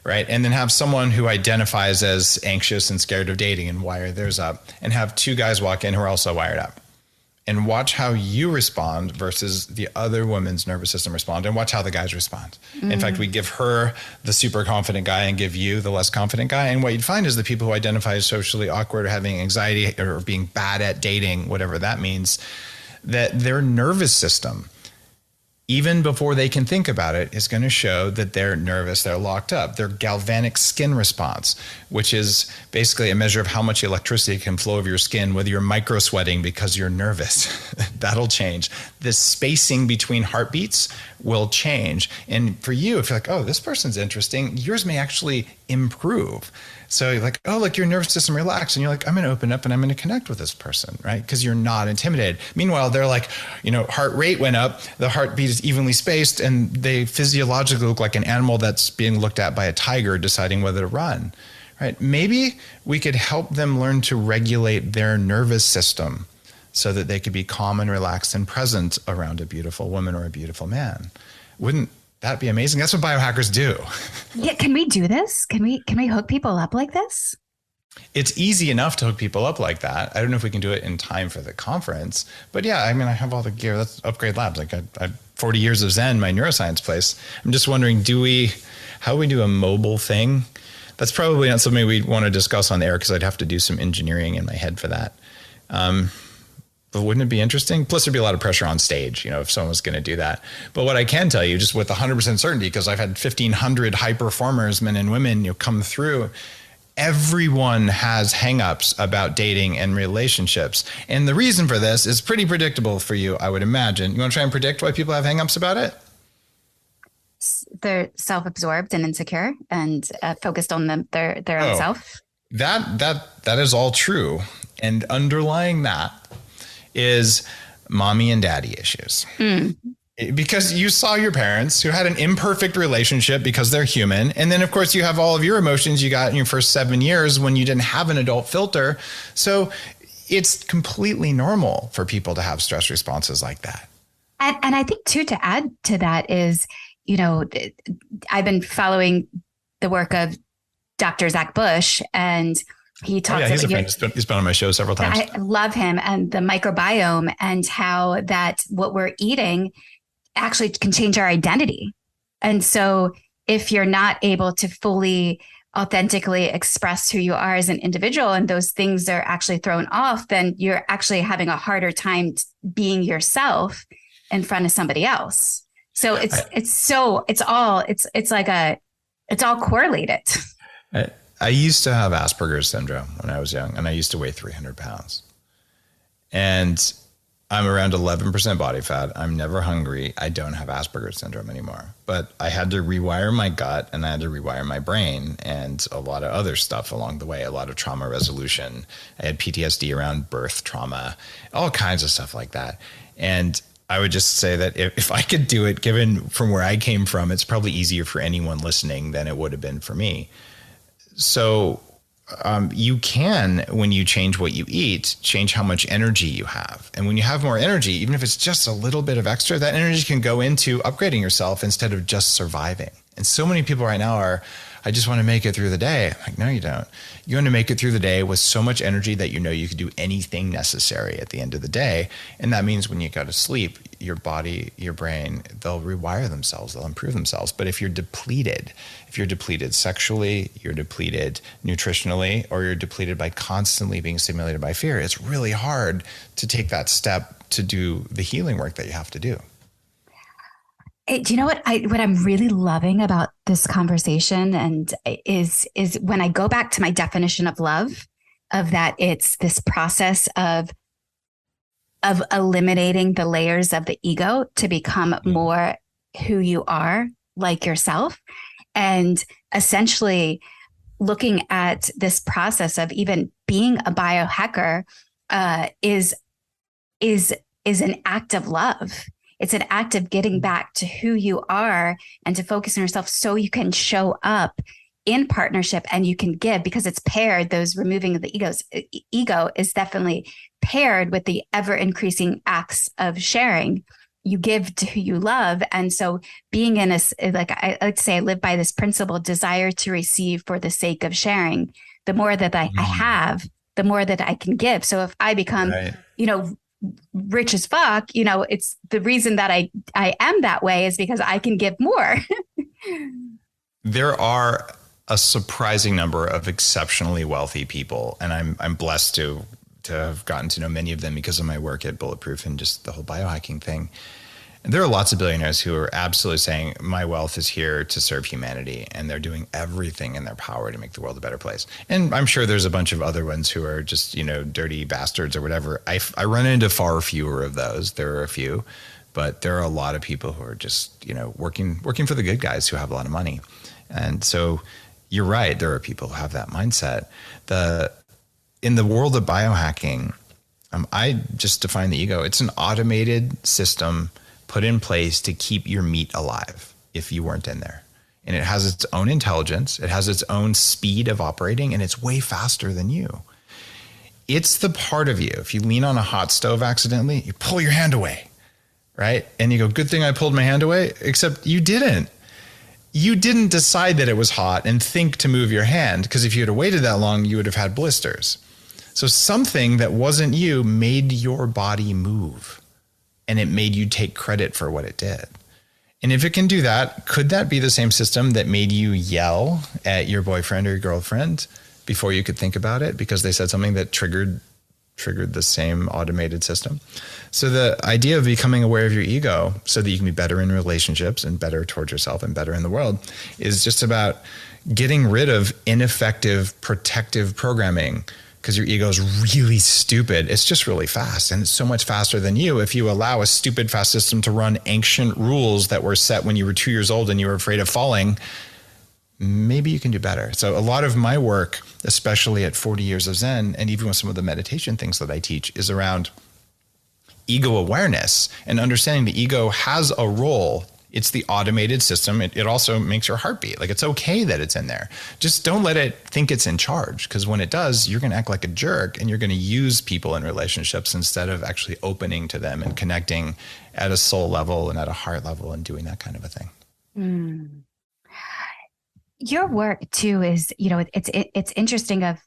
Right. And then have someone who identifies as anxious and scared of dating and wire theirs up, and have two guys walk in who are also wired up, and watch how you respond versus the other woman's nervous system respond, and watch how the guys respond. Mm-hmm. In fact, we give her the super confident guy and give you the less confident guy. And what you'd find is the people who identify as socially awkward or having anxiety or being bad at dating, whatever that means, that their nervous system, even before they can think about it, is going to show that they're nervous, they're locked up. Their galvanic skin response, which is basically a measure of how much electricity can flow over your skin, whether you're micro sweating because you're nervous, that'll change. The spacing between heartbeats will change. And for you, if you're like, oh, this person's interesting, yours may actually improve. So you're like, oh, look, your nervous system relaxed. And you're like, I'm going to open up and I'm going to connect with this person, right? Because you're not intimidated. Meanwhile, they're like, heart rate went up, the heartbeat is evenly spaced, and they physiologically look like an animal that's being looked at by a tiger deciding whether to run, right? Maybe we could help them learn to regulate their nervous system so that they could be calm and relaxed and present around a beautiful woman or a beautiful man. Wouldn't that'd be amazing? That's what biohackers do. Yeah. Can we do this? Can we hook people up like this? It's easy enough to hook people up like that. I don't know if we can do it in time for the conference, but yeah, I mean, I have all the gear. That's Upgrade Labs. Like I have 40 years of Zen, my neuroscience place. I'm just wondering, how do we do a mobile thing? That's probably not something we'd want to discuss on the air because I'd have to do some engineering in my head for that. But wouldn't it be interesting? Plus, there'd be a lot of pressure on stage, if someone was going to do that. But what I can tell you, just with 100% certainty, because I've had 1,500 high performers, men and women, come through, everyone has hangups about dating and relationships. And the reason for this is pretty predictable for you, I would imagine. You want to try and predict why people have hangups about it? they're self-absorbed and insecure and focused on their own self. That is all true. And underlying that is mommy and daddy issues. Because you saw your parents who had an imperfect relationship because they're human. And then, of course, you have all of your emotions you got in your first 7 years when you didn't have an adult filter. So it's completely normal for people to have stress responses like that. And I think, too, to add to that is, you know, I've been following the work of Dr. Zach Bush, and he talks about, he's a friend. He's been on my show several times. I love him, and the microbiome and how that what we're eating actually can change our identity. And so if you're not able to fully authentically express who you are as an individual and those things are actually thrown off, then you're actually having a harder time being yourself in front of somebody else. So it's all correlated. I used to have Asperger's syndrome when I was young, and I used to weigh 300 pounds. And I'm around 11% body fat. I'm never hungry. I don't have Asperger's syndrome anymore. But I had to rewire my gut, and I had to rewire my brain, and a lot of other stuff along the way, a lot of trauma resolution. I had PTSD around birth trauma, all kinds of stuff like that. And I would just say that if I could do it, given from where I came from, it's probably easier for anyone listening than it would have been for me. So you can, when you change what you eat, change how much energy you have. And when you have more energy, even if it's just a little bit of extra, that energy can go into upgrading yourself instead of just surviving. And so many people right now are, I just want to make it through the day. I'm like, no, you don't. You want to make it through the day with so much energy that you know you can do anything necessary at the end of the day. And that means when you go to sleep, your body, your brain, they'll rewire themselves, they'll improve themselves. But if you're depleted sexually, you're depleted nutritionally, or you're depleted by constantly being stimulated by fear, it's really hard to take that step to do the healing work that you have to do. Do you know what I'm really loving about this conversation and is when I go back to my definition of love, of that it's this process of eliminating the layers of the ego to become more who you are, like yourself, and essentially looking at this process of even being a biohacker is an act of love. It's an act of getting back to who you are and to focus on yourself so you can show up in partnership and you can give, because it's paired. Those removing of the ego is definitely paired with the ever increasing acts of sharing. You give to who you love. And so being in like I like to say, I live by this principle, desire to receive for the sake of sharing. The more that I have, the more that I can give. So if I become, rich as fuck, it's the reason that I am that way is because I can give more. There are a surprising number of exceptionally wealthy people, and I'm blessed to have gotten to know many of them because of my work at Bulletproof and just the whole biohacking thing. And there are lots of billionaires who are absolutely saying, my wealth is here to serve humanity, and they're doing everything in their power to make the world a better place. And I'm sure there's a bunch of other ones who are just, dirty bastards or whatever. I run into far fewer of those. There are a few, but there are a lot of people who are just, working for the good guys who have a lot of money. And so you're right. There are people who have that mindset. In the world of biohacking, I just define the ego. It's an automated system put in place to keep your meat alive if you weren't in there. And it has its own intelligence. It has its own speed of operating, and it's way faster than you. It's the part of you. If you lean on a hot stove accidentally, you pull your hand away, right? And you go, good thing I pulled my hand away, except you didn't. You didn't decide that it was hot and think to move your hand, because if you had waited that long, you would have had blisters. So something that wasn't you made your body move, and it made you take credit for what it did. And if it can do that, could that be the same system that made you yell at your boyfriend or your girlfriend before you could think about it because they said something that triggered the same automated system? So the idea of becoming aware of your ego so that you can be better in relationships and better towards yourself and better in the world is just about getting rid of ineffective protective programming, because your ego is really stupid. It's just really fast, and it's so much faster than you. If you allow a stupid, fast system to run ancient rules that were set when you were 2 years old and you were afraid of falling, maybe you can do better. So a lot of my work, especially at 40 years of Zen, and even with some of the meditation things that I teach, is around ego awareness and understanding the ego has a role. It's the automated system. It also makes your heart beat. Like, it's okay that it's in there. Just don't let it think it's in charge, because when it does, you're going to act like a jerk and you're going to use people in relationships instead of actually opening to them and connecting at a soul level and at a heart level and doing that kind of a thing. Mm. Your work too is, it's interesting of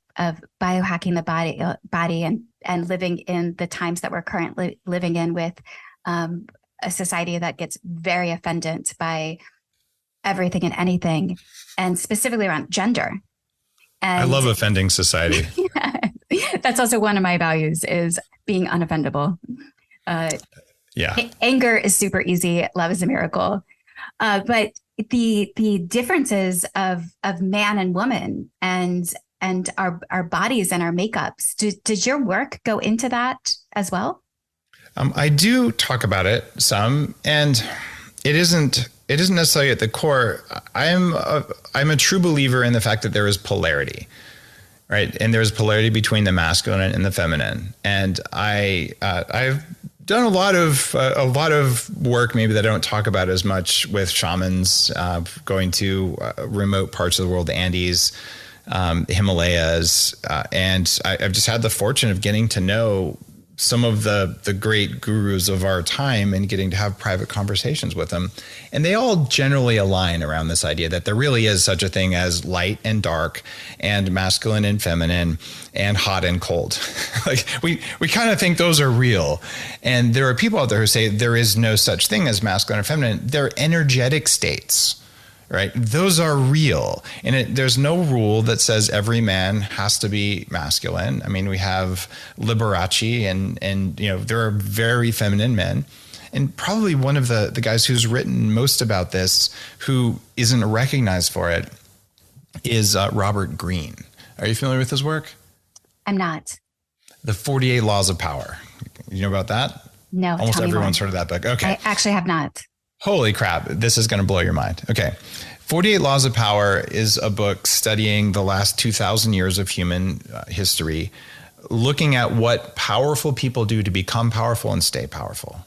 biohacking the body and living in the times that we're currently living in with a society that gets very offended by everything and anything, and specifically around gender. And I love offending society. That's also one of my values, is being unoffendable. Anger is super easy. Love is a miracle. But the differences of man and woman and our bodies and our makeups, does your work go into that as well? I do talk about it some, and it isn't necessarily at the core. I'm a true believer in the fact that there is polarity, right? And there's polarity between the masculine and the feminine. And I've done a lot of work maybe that I don't talk about as much with shamans, going to remote parts of the world, the Andes, the Himalayas, and I've just had the fortune of getting to know some of the great gurus of our time and getting to have private conversations with them. And they all generally align around this idea that there really is such a thing as light and dark, and masculine and feminine, and hot and cold. Like, we kind of think those are real. And there are people out there who say there is no such thing as masculine or feminine. They're energetic states. Right? Those are real. And there's no rule that says every man has to be masculine. I mean, we have Liberace and there are very feminine men. And probably one of the guys who's written most about this, who isn't recognized for it, is Robert Greene. Are you familiar with his work? I'm not. The 48 Laws of Power. You know about that? No. Almost everyone's heard of that book. Okay. I actually have not. Holy crap. This is going to blow your mind. Okay. 48 Laws of Power is a book studying the last 2,000 years of human history, looking at what powerful people do to become powerful and stay powerful.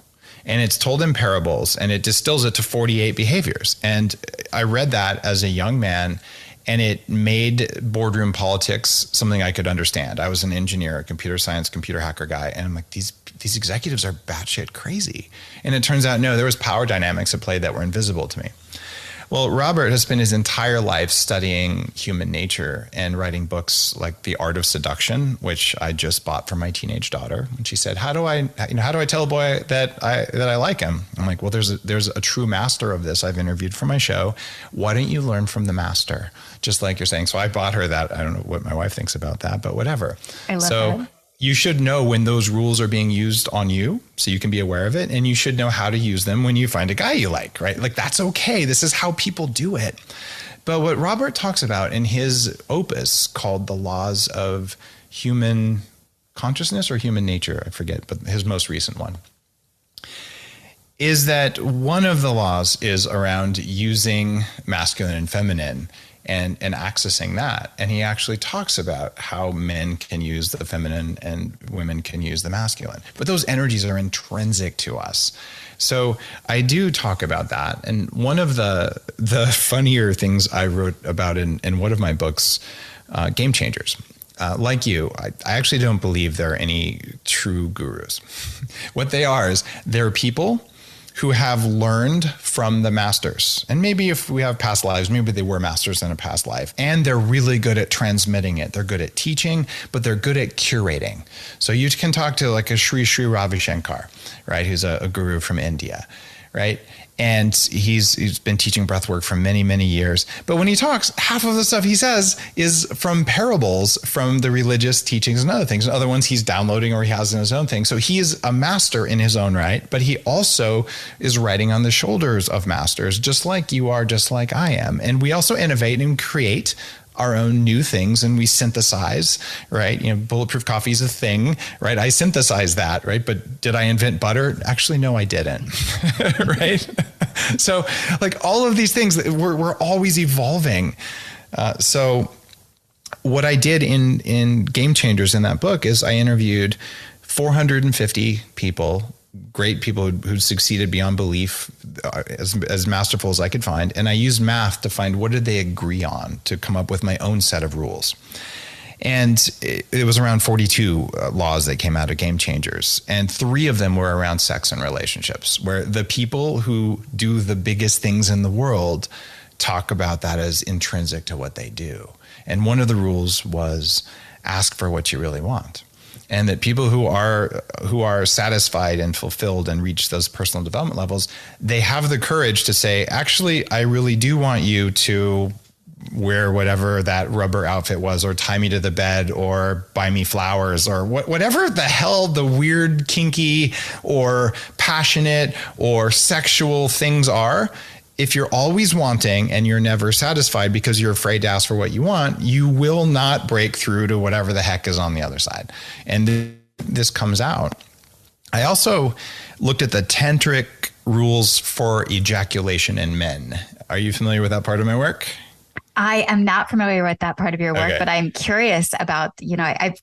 And it's told in parables, and it distills it to 48 behaviors. And I read that as a young man, and it made boardroom politics something I could understand. I was an engineer, a computer science, computer hacker guy. And I'm like, these executives are batshit crazy. And it turns out, no, there was power dynamics at play that were invisible to me. Well, Robert has spent his entire life studying human nature and writing books like The Art of Seduction, which I just bought for my teenage daughter. And she said, how do I tell a boy that I like him? I'm like, well, there's a true master of this I've interviewed for my show. Why don't you learn from the master? Just like you're saying. So I bought her that. I don't know what my wife thinks about that, but whatever. I love that. You should know when those rules are being used on you, so you can be aware of it. And you should know how to use them when you find a guy you like, right? Like, that's okay. This is how people do it. But what Robert talks about in his opus called The Laws of Human Consciousness or Human Nature, I forget, but his most recent one, is that one of the laws is around using masculine and feminine and accessing that. And he actually talks about how men can use the feminine and women can use the masculine. But those energies are intrinsic to us. So I do talk about that. And one of the funnier things I wrote about in one of my books, Game Changers, like you, I actually don't believe there are any true gurus. What they are is they're people who have learned from the masters. And maybe if we have past lives, maybe they were masters in a past life. And they're really good at transmitting it. They're good at teaching, but they're good at curating. So you can talk to like a Sri Ravi Shankar, right? Who's a guru from India, right? And he's been teaching breathwork for many, many years. But when he talks, half of the stuff he says is from parables from the religious teachings and other things. And other ones he's downloading or he has in his own thing. So he is a master in his own right, but he also is riding on the shoulders of masters, just like you are, just like I am. And we also innovate and create our own new things and we synthesize, right? Bulletproof coffee is a thing, right? I synthesized that, right? But did I invent butter? Actually, no, I didn't, right? So like all of these things, we're always evolving. So what I did in Game Changers in that book is I interviewed 450 people, great people who succeeded beyond belief, as masterful as I could find. And I used math to find what did they agree on to come up with my own set of rules. And it was around 42 laws that came out of Game Changers. And 3 of them were around sex and relationships, where the people who do the biggest things in the world talk about that as intrinsic to what they do. And one of the rules was ask for what you really want. And that people who are satisfied and fulfilled and reach those personal development levels, they have the courage to say, actually, I really do want you to wear whatever that rubber outfit was, or tie me to the bed, or buy me flowers, or whatever the hell the weird, kinky, or passionate, or sexual things are. If you're always wanting and you're never satisfied because you're afraid to ask for what you want, you will not break through to whatever the heck is on the other side. And this comes out. I also looked at the tantric rules for ejaculation in men. Are you familiar with that part of my work? I am not familiar with that part of your work, Okay. but I'm curious about, I've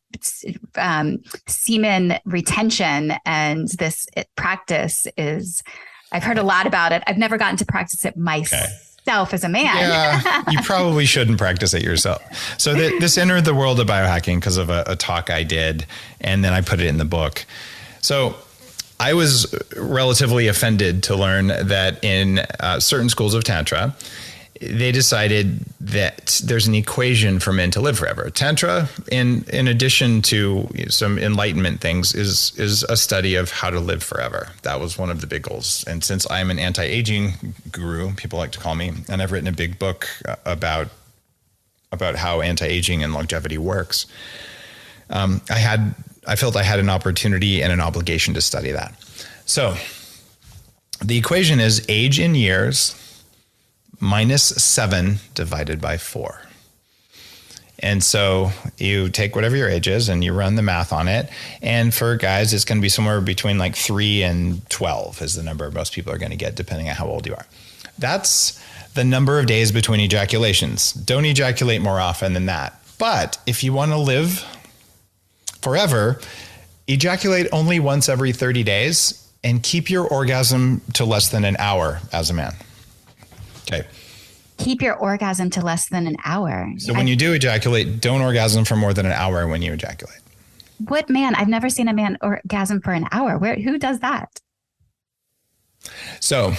semen retention, and this practice is, I've heard a lot about it. I've never gotten to practice it myself as a man. Yeah, you probably shouldn't practice it yourself. So this entered the world of biohacking because of a talk I did, and then I put it in the book. So I was relatively offended to learn that in certain schools of Tantra, they decided that there's an equation for men to live forever. Tantra, in addition to some enlightenment things, is a study of how to live forever. That was one of the big goals. And since I'm an anti-aging guru, people like to call me, and I've written a big book about how anti-aging and longevity works, I felt I had an opportunity and an obligation to study that. So the equation is age in years minus 7 divided by 4. And so you take whatever your age is and you run the math on it. And for guys, it's going to be somewhere between like 3 and 12 is the number most people are going to get, depending on how old you are. That's the number of days between ejaculations. Don't ejaculate more often than that. But if you want to live forever, ejaculate only once every 30 days and keep your orgasm to less than an hour as a man. Okay. Keep your orgasm to less than an hour. So when you do ejaculate, don't orgasm for more than an hour when you ejaculate. What man? I've never seen a man orgasm for an hour. Who does that? So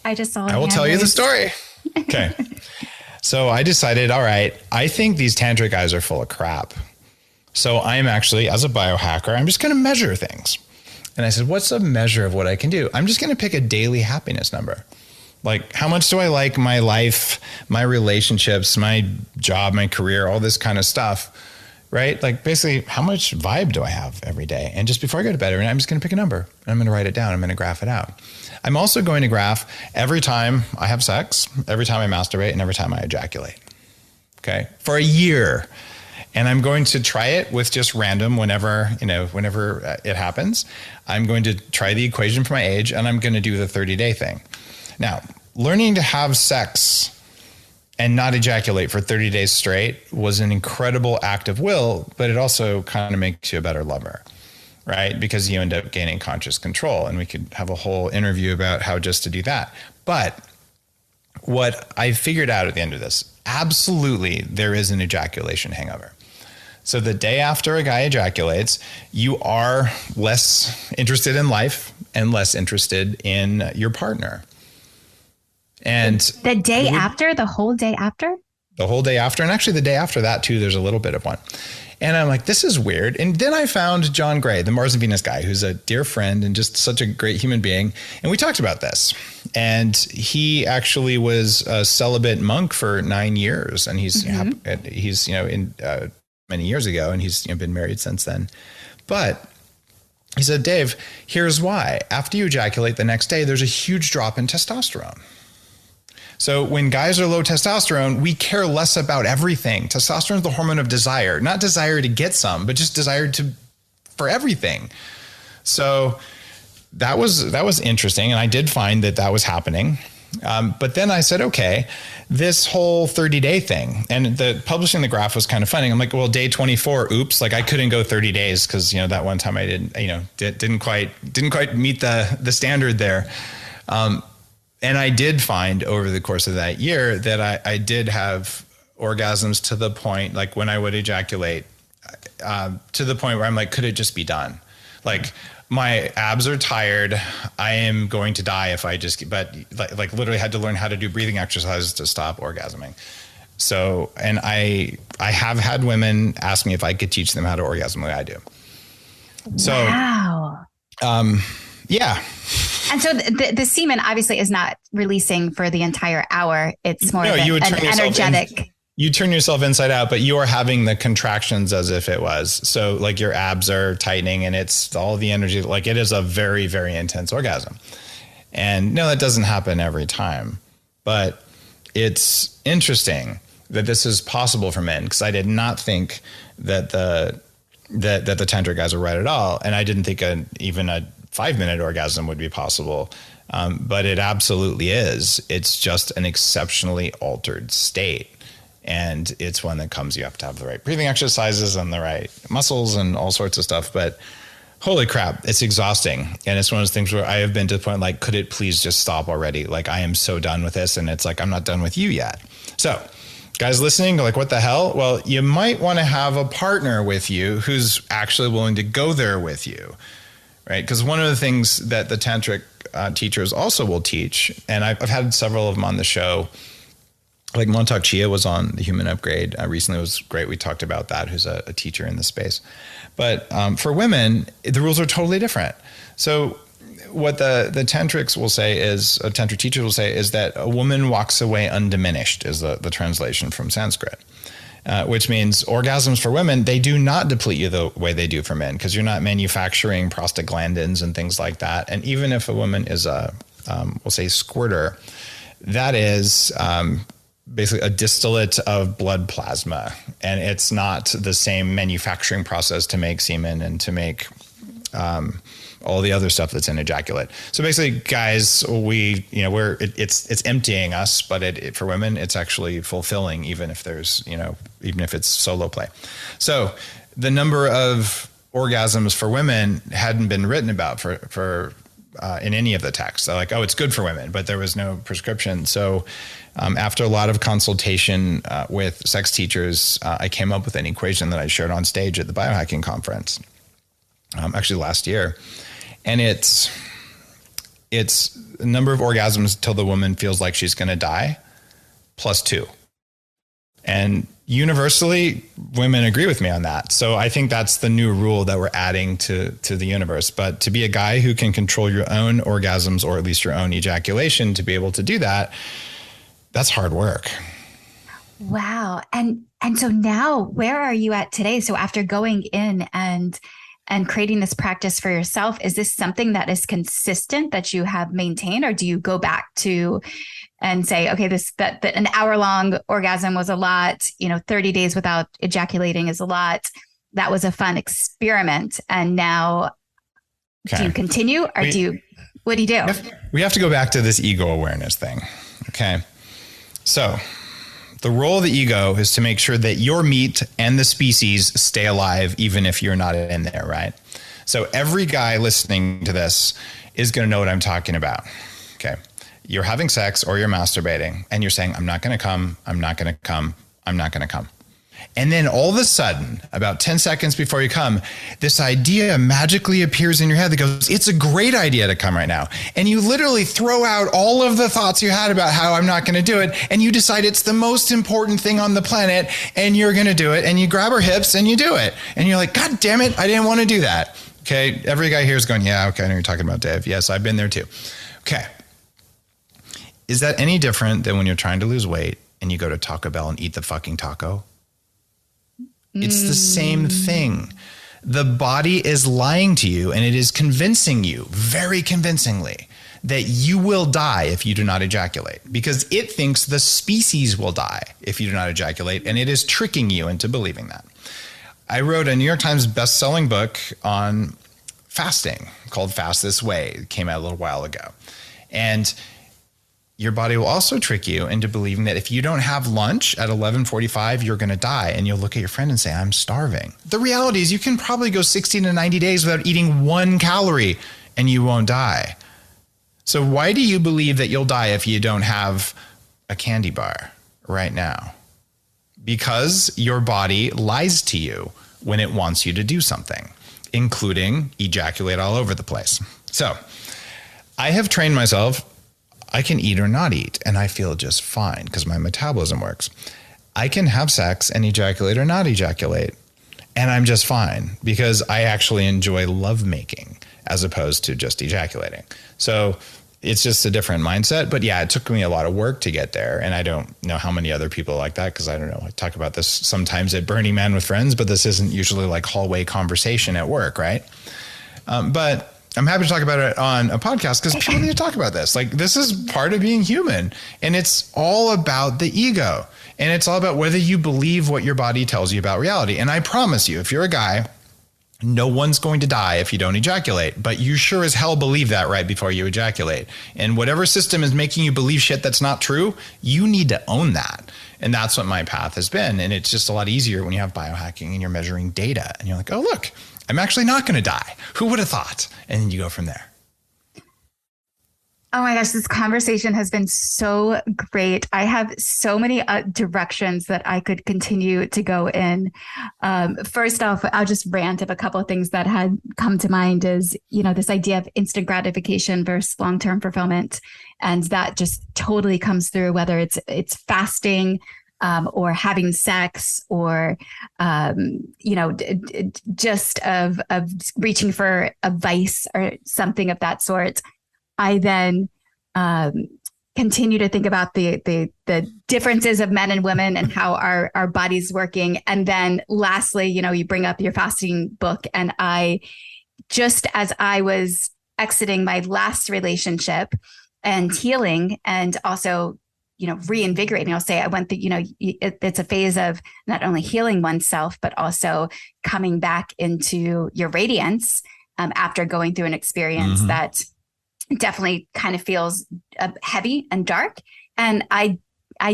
I just saw. I will tell you the story. Okay. So I decided, all right, I think these tantric guys are full of crap. So I'm actually, as a biohacker, I'm just going to measure things. And I said, what's a measure of what I can do? I'm just going to pick a daily happiness number. Like, how much do I like my life, my relationships, my job, my career, all this kind of stuff, right? Like, basically, how much vibe do I have every day? And just before I go to bed, I'm just going to pick a number and I'm going to write it down. I'm going to graph it out. I'm also going to graph every time I have sex, every time I masturbate, and every time I ejaculate. Okay. For a year. And I'm going to try it with just random whenever it happens. I'm going to try the equation for my age, and I'm going to do the 30-day thing. Now, learning to have sex and not ejaculate for 30 days straight was an incredible act of will, but it also kind of makes you a better lover, right? Because you end up gaining conscious control, and we could have a whole interview about how just to do that. But what I figured out at the end of this, absolutely there is an ejaculation hangover. So the day after a guy ejaculates, you are less interested in life and less interested in your partner. And the day after, the whole day after? The whole day after. And actually the day after that too, there's a little bit of one. And I'm like, this is weird. And then I found John Gray, the Mars and Venus guy, who's a dear friend and just such a great human being. And we talked about this. And he actually was a celibate monk for 9 years. And he's many years ago, and he's been married since then. But he said, Dave, here's why. After you ejaculate the next day, there's a huge drop in testosterone. So when guys are low testosterone, we care less about everything. Testosterone is the hormone of desire, not desire to get some, but just desire for everything. So that was interesting. And I did find that was happening. But then I said, okay, this whole 30-day thing, and publishing the graph was kind of funny. I'm like, well, day 24, oops, like I couldn't go 30 days because, that one time I didn't quite meet the standard there. And I did find over the course of that year that I did have orgasms to the point, like when I would ejaculate, to the point where I'm like, could it just be done? Like, my abs are tired. I am going to die if I but literally had to learn how to do breathing exercises to stop orgasming. So, and I have had women ask me if I could teach them how to orgasm the way I do. So, wow. Yeah. And so the semen obviously is not releasing for the entire hour. It's more an energetic. You turn yourself inside out, but you are having the contractions as if it was. So like your abs are tightening and it's all the energy. Like it is a very, very intense orgasm. And no, that doesn't happen every time, but it's interesting that this is possible for men, because I did not think that the tantric guys were right at all. And I didn't think even a 5-minute orgasm would be possible. But it absolutely is. It's just an exceptionally altered state. And it's one that you have to have the right breathing exercises and the right muscles and all sorts of stuff. But holy crap, it's exhausting. And it's one of those things where I have been to the point, like, could it please just stop already? Like, I am so done with this. And it's like, I'm not done with you yet. So guys listening, like, what the hell? Well, you might want to have a partner with you who's actually willing to go there with you, right? Because one of the things that the tantric teachers also will teach, and I've had several of them on the show, like Montauk Chia was on the Human Upgrade recently. It was great. We talked about that, who's a teacher in the space. But for women, the rules are totally different. So what the tantrics will say is, tantric teachers will say, is that a woman walks away undiminished, is the translation from Sanskrit, which means orgasms for women, they do not deplete you the way they do for men, because you're not manufacturing prostaglandins and things like that. And even if a woman is we'll say squirter, that is basically a distillate of blood plasma, and it's not the same manufacturing process to make semen and to make all the other stuff that's in ejaculate. So basically, guys, it's emptying us, but for women, it's actually fulfilling, even if it's solo play. So the number of orgasms for women hadn't been written about for in any of the texts. They're like, oh, it's good for women, but there was no prescription. So after a lot of consultation with sex teachers, I came up with an equation that I shared on stage at the Biohacking Conference, actually last year. And it's the number of orgasms till the woman feels like she's going to die, plus 2. And universally, women agree with me on that. So I think that's the new rule that we're adding to the universe. But to be a guy who can control your own orgasms, or at least your own ejaculation, to be able to do that, that's hard work. Wow. And so now, where are you at today? So after going in and creating this practice for yourself, is this something that is consistent that you have maintained, or do you go back to and say, okay, that an hour-long orgasm was a lot, 30 days without ejaculating is a lot. That was a fun experiment. And now do you continue, or what do you do? We have to go back to this ego awareness thing. Okay. So the role of the ego is to make sure that your meat and the species stay alive, even if you're not in there, right? So every guy listening to this is going to know what I'm talking about. Okay. You're having sex or you're masturbating and you're saying, I'm not going to come, I'm not going to come, I'm not going to come. And then all of a sudden, about 10 seconds before you come, this idea magically appears in your head that goes, it's a great idea to come right now. And you literally throw out all of the thoughts you had about how I'm not going to do it. And you decide it's the most important thing on the planet and you're going to do it. And you grab her hips and you do it. And you're like, God damn it, I didn't want to do that. Okay. Every guy here is going, yeah, okay, I know you're talking about Dave. Yes, I've been there too. Okay. Is that any different than when you're trying to lose weight and you go to Taco Bell and eat the fucking taco? It's the same thing. The body is lying to you, and it is convincing you very convincingly that you will die if you do not ejaculate, because it thinks the species will die if you do not ejaculate, and it is tricking you into believing that. I wrote a New York Times best-selling book on fasting called Fast This Way. It came out a little while ago. And your body will also trick you into believing that if you don't have lunch at 11:45, you're going to die. And you'll look at your friend and say, I'm starving. The reality is you can probably go 60 to 90 days without eating 1 calorie and you won't die. So why do you believe that you'll die if you don't have a candy bar right now? Because your body lies to you when it wants you to do something, including ejaculate all over the place. So I have trained myself. I can eat or not eat, and I feel just fine because my metabolism works. I can have sex and ejaculate or not ejaculate, and I'm just fine because I actually enjoy lovemaking as opposed to just ejaculating. So it's just a different mindset. But yeah, it took me a lot of work to get there, and I don't know how many other people like that because I don't know. I talk about this sometimes at Burning Man with friends, but this isn't usually like hallway conversation at work, right? But I'm happy to talk about it on a podcast because people need to talk about this. Like, this is part of being human, and it's all about the ego, and it's all about whether you believe what your body tells you about reality. And I promise you, if you're a guy, no one's going to die if you don't ejaculate, but you sure as hell believe that right before you ejaculate. And whatever system is making you believe shit that's not true, you need to own that. And that's what my path has been. And it's just a lot easier when you have biohacking and you're measuring data and you're like, oh, look, I'm actually not going to die. Who would have thought? And then you go from there. Oh my gosh, this conversation has been so great. I have so many directions that I could continue to go in. First off, I'll just rant of a couple of things that had come to mind is, this idea of instant gratification versus long-term fulfillment. And that just totally comes through, whether it's fasting, or having sex, or, just of reaching for a vice or something of that sort. I then continue to think about the differences of men and women and how our bodies working. And then lastly, you bring up your fasting book. And just as I was exiting my last relationship and healing and also, reinvigorating, I'll say I went through, it's a phase of not only healing oneself, but also coming back into your radiance after going through an experience that definitely kind of feels heavy and dark. And I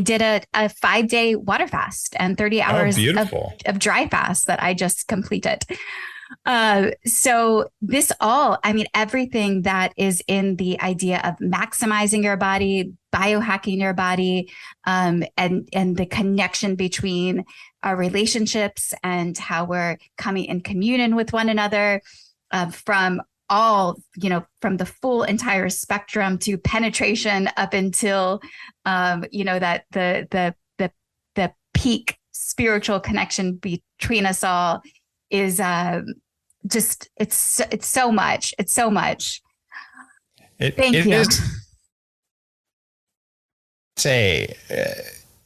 did a 5-day water fast and 30 hours of dry fast that I just completed. So this everything that is in the idea of maximizing your body, biohacking your body, and the connection between our relationships and how we're coming in communion with one another, from from the full entire spectrum to penetration up until, that the peak spiritual connection between us all is it's so much. It's so much. Thank you.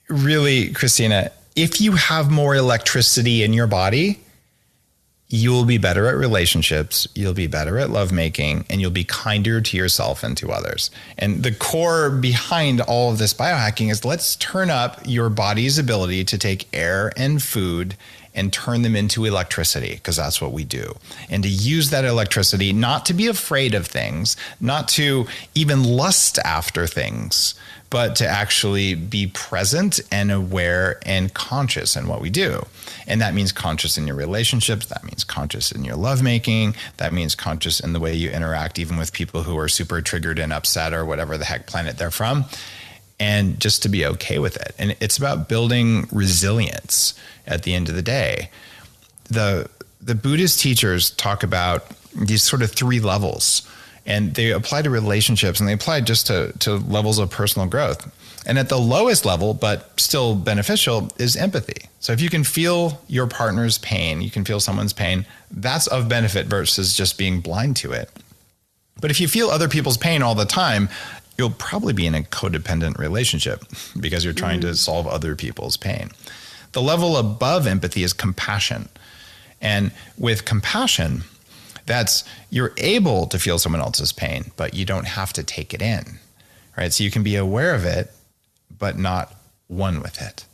Really, Christina, if you have more electricity in your body, you'll be better at relationships, you'll be better at lovemaking, and you'll be kinder to yourself and to others. And the core behind all of this biohacking is let's turn up your body's ability to take air and food and turn them into electricity, because that's what we do. And to use that electricity, not to be afraid of things, not to even lust after things, but to actually be present and aware and conscious in what we do. And that means conscious in your relationships. That means conscious in your lovemaking. That means conscious in the way you interact, even with people who are super triggered and upset or whatever the heck planet they're from. And just to be okay with it. And it's about building resilience at the end of the day. The Buddhist teachers talk about these sort of 3 levels. And they apply to relationships, and they apply just to levels of personal growth. And at the lowest level, but still beneficial, is empathy. So if you can feel your partner's pain, you can feel someone's pain, that's of benefit versus just being blind to it. But if you feel other people's pain all the time, you'll probably be in a codependent relationship because you're trying to solve other people's pain. The level above empathy is compassion. And with compassion, you're able to feel someone else's pain, but you don't have to take it in, right? So you can be aware of it, but not one with it,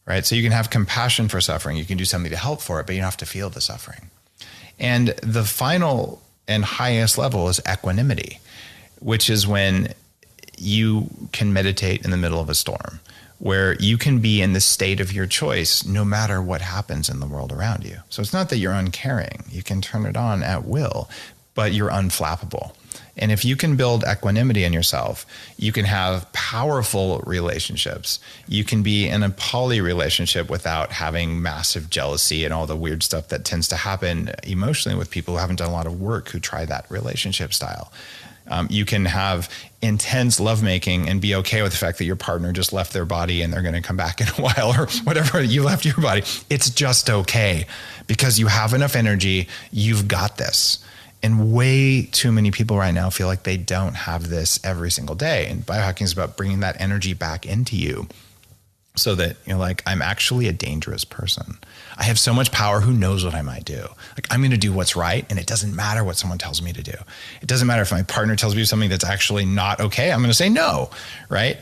right? So you can have compassion for suffering. You can do something to help for it, but you don't have to feel the suffering. And the final and highest level is equanimity, which is when you can meditate in the middle of a storm, where you can be in the state of your choice no matter what happens in the world around you. So it's not that you're uncaring. You can turn it on at will, but you're unflappable. And if you can build equanimity in yourself, you can have powerful relationships. You can be in a poly relationship without having massive jealousy and all the weird stuff that tends to happen emotionally with people who haven't done a lot of work, who try that relationship style. You can have intense lovemaking and be okay with the fact that your partner just left their body and they're going to come back in a while, or whatever, you left your body. It's just okay because you have enough energy. You've got this. And way too many people right now feel like they don't have this every single day. And biohacking is about bringing that energy back into you so that you're like, I'm actually a dangerous person. I have so much power. Who knows what I might do? Like, I'm going to do what's right. And it doesn't matter what someone tells me to do. It doesn't matter if my partner tells me something that's actually not okay. I'm going to say no. Right.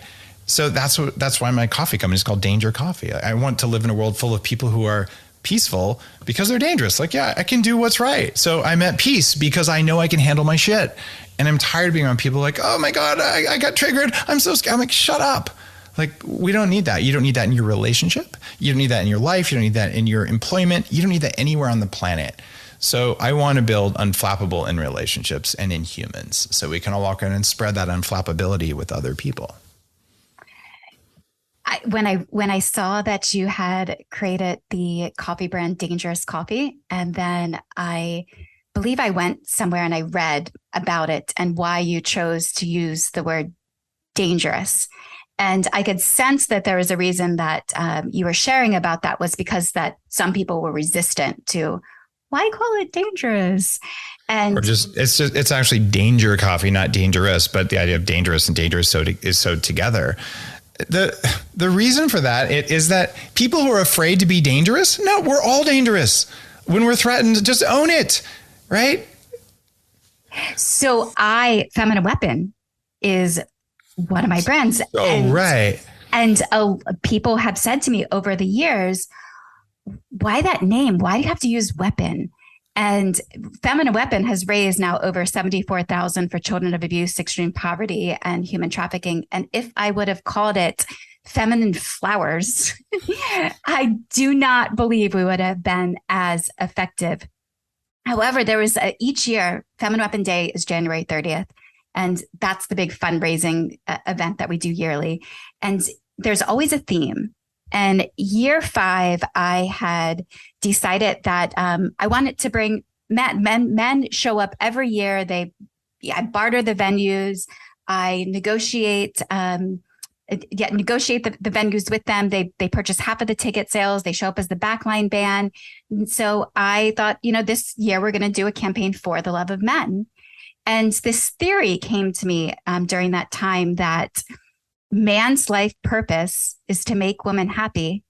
So that's why my coffee company is called Danger Coffee. I want to live in a world full of people who are peaceful because they're dangerous. Like, yeah, I can do what's right. So I'm at peace because I know I can handle my shit. And I'm tired of being around people like, oh my God, I got triggered. I'm so scared. I'm like, shut up. Like, we don't need that. You don't need that in your relationship. You don't need that in your life. You don't need that in your employment. You don't need that anywhere on the planet. So I want to build unflappable in relationships and in humans so we can all walk around and spread that unflappability with other people. When I saw that you had created the coffee brand Dangerous Coffee, and then I believe I went somewhere and I read about it and why you chose to use the word dangerous. And I could sense that there was a reason that you were sharing about that was because that some people were resistant to why call it dangerous. And it's actually danger coffee, not dangerous, but the idea of dangerous and dangerous is so together. The reason for that is that people who are afraid to be dangerous, no, we're all dangerous. When we're threatened, just own it, right? So Feminine Weapon is one of my brands. Right. And people have said to me over the years, why that name? Why do you have to use weapon? And Feminine Weapon has raised now over 74,000 for children of abuse, extreme poverty, and human trafficking. And if I would have called it Feminine Flowers, I do not believe we would have been as effective. However, there was each year, Feminine Weapon Day is January 30th. And that's the big fundraising event that we do yearly. And there's always a theme. And year 5, I had decided that I wanted to bring men show up every year. I barter the venues. I negotiate the venues with them. They purchase half of the ticket sales. They show up as the backline band. And so I thought, this year we're going to do a campaign for the love of men. And this theory came to me during that time that man's life purpose is to make women happy,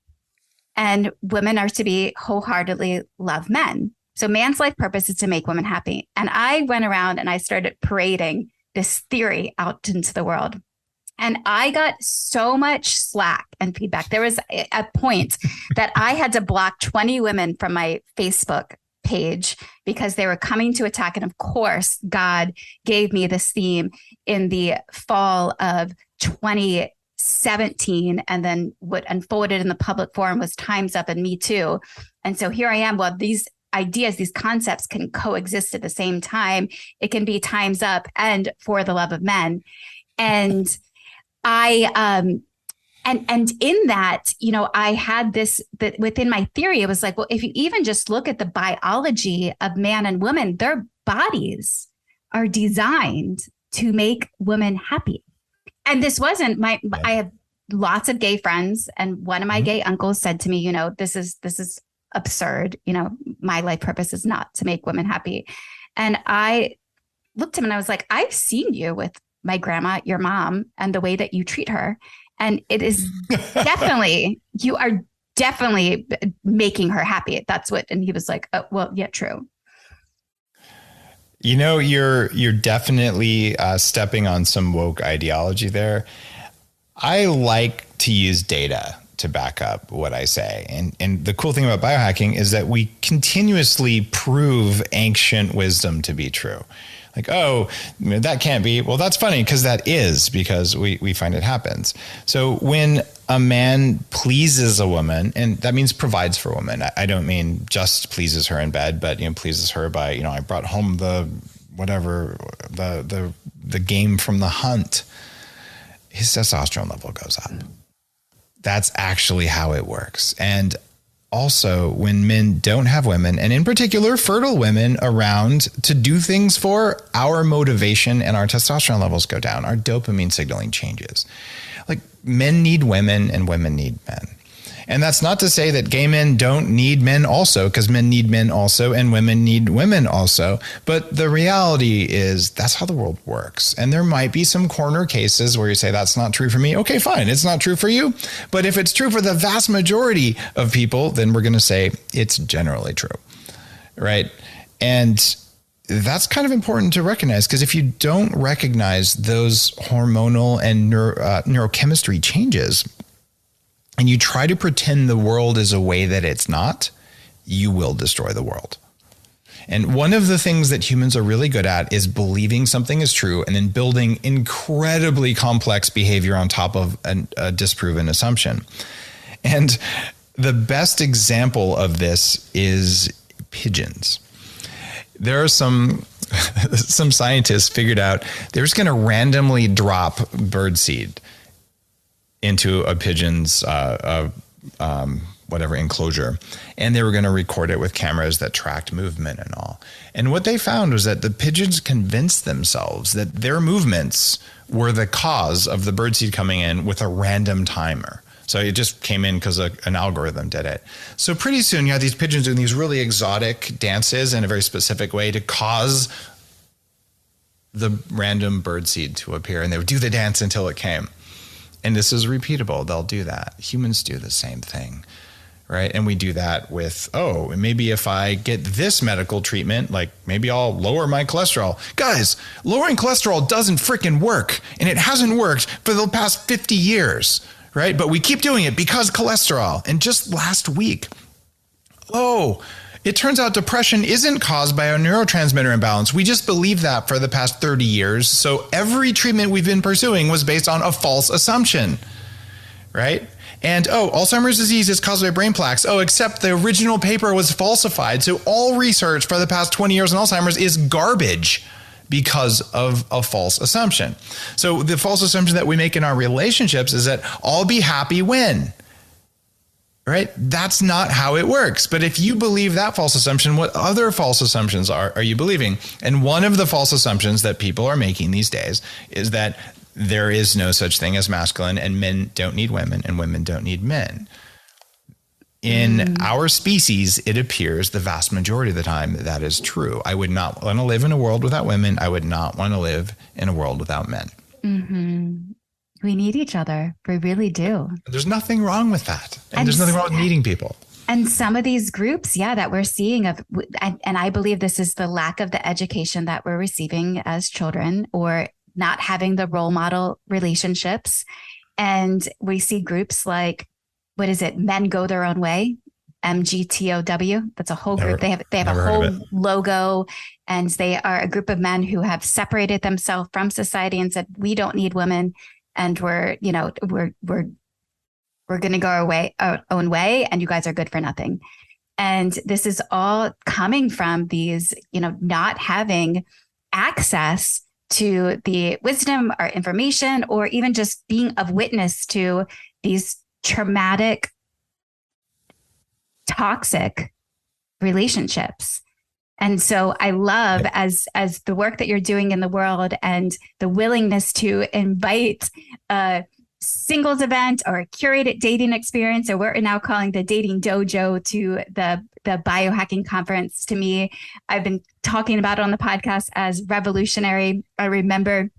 and women are to be wholeheartedly love men. So man's life purpose is to make women happy. And I went around and I started parading this theory out into the world. And I got so much slack and feedback. There was a point that I had to block 20 women from my Facebook page because they were coming to attack. And of course, God gave me this theme in the fall of 2017. And then what unfolded in the public forum was Time's Up and Me Too. And so here I am. Well, these ideas, these concepts can coexist at the same time. It can be Time's Up and for the love of men. And And in that, I had this, that within my theory, it was like, well, if you even just look at the biology of man and woman, their bodies are designed to make women happy. And this wasn't I have lots of gay friends. And one of my gay uncles said to me, this is absurd. My life purpose is not to make women happy. And I looked at him and I was like, I've seen you with my grandma, your mom, and the way that you treat her. And it is you are definitely making her happy. That's what, and he was like, oh, well, yeah, true. You're definitely stepping on some woke ideology there. I like to use data to back up what I say. And the cool thing about biohacking is that we continuously prove ancient wisdom to be true. Like, oh, that can't be. Well, that's funny because that is, because we find it happens. So when a man pleases a woman, and that means provides for a woman. I don't mean just pleases her in bed, but pleases her by, I brought home the game from the hunt. His testosterone level goes up. That's actually how it works. And also, when men don't have women, and in particular fertile women around to do things for, our motivation and our testosterone levels go down. Our dopamine signaling changes. Like, men need women and women need men. And that's not to say that gay men don't need men also, because men need men also and women need women also. But the reality is that's how the world works. And there might be some corner cases where you say, that's not true for me. Okay, fine. It's not true for you. But if it's true for the vast majority of people, then we're going to say it's generally true. Right. And that's kind of important to recognize, because if you don't recognize those hormonal and neurochemistry changes, and you try to pretend the world is a way that it's not, you will destroy the world. And one of the things that humans are really good at is believing something is true and then building incredibly complex behavior on top of a disproven assumption. And the best example of this is pigeons. There are some scientists figured out they're just going to randomly drop birdseed into a pigeon's enclosure, and they were going to record it with cameras that tracked movement and all. And what they found was that the pigeons convinced themselves that their movements were the cause of the birdseed coming in with a random timer. So it just came in because an algorithm did it. So pretty soon you had these pigeons doing these really exotic dances in a very specific way to cause the random birdseed to appear, and they would do the dance until it came. And this is repeatable. They'll do that. Humans do the same thing, right? And we do that with, maybe if I get this medical treatment, like maybe I'll lower my cholesterol. Guys, lowering cholesterol doesn't freaking work. And it hasn't worked for the past 50 years, right? But we keep doing it because cholesterol. And just last week, it turns out depression isn't caused by a neurotransmitter imbalance. We just believed that for the past 30 years. So every treatment we've been pursuing was based on a false assumption, right? And, Alzheimer's disease is caused by brain plaques. Except the original paper was falsified. So all research for the past 20 years on Alzheimer's is garbage because of a false assumption. So the false assumption that we make in our relationships is that I'll be happy when. Right? That's not how it works. But if you believe that false assumption, what other false assumptions are you believing? And one of the false assumptions that people are making these days is that there is no such thing as masculine, and men don't need women and women don't need men. In our species, it appears the vast majority of the time that is true. I would not want to live in a world without women. I would not want to live in a world without men. Mm-hmm. We need each other. We really do. There's nothing wrong with that. And there's nothing wrong with needing people. And some of these groups, that we're seeing and I believe this is the lack of the education that we're receiving as children, or not having the role model relationships. And we see groups like, what is it? Men Go Their Own Way, MGTOW. That's a whole group. They have a whole logo, and they are a group of men who have separated themselves from society and said, we don't need women. And we're going to go our own way, and you guys are good for nothing. And this is all coming from these, not having access to the wisdom or information, or even just being of witness to these traumatic, toxic relationships. And so I love as the work that you're doing in the world, and the willingness to invite a singles event or a curated dating experience, or what we're now calling the Dating Dojo, to the Biohacking Conference. To me, I've been talking about it on the podcast as revolutionary. I remember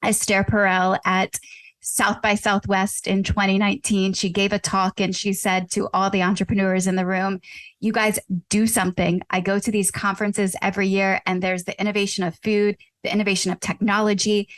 Esther Perel at South by Southwest in 2019. She gave a talk and she said to all the entrepreneurs in the room, you guys do something. I go to these conferences every year and there's the innovation of food, the innovation of technology,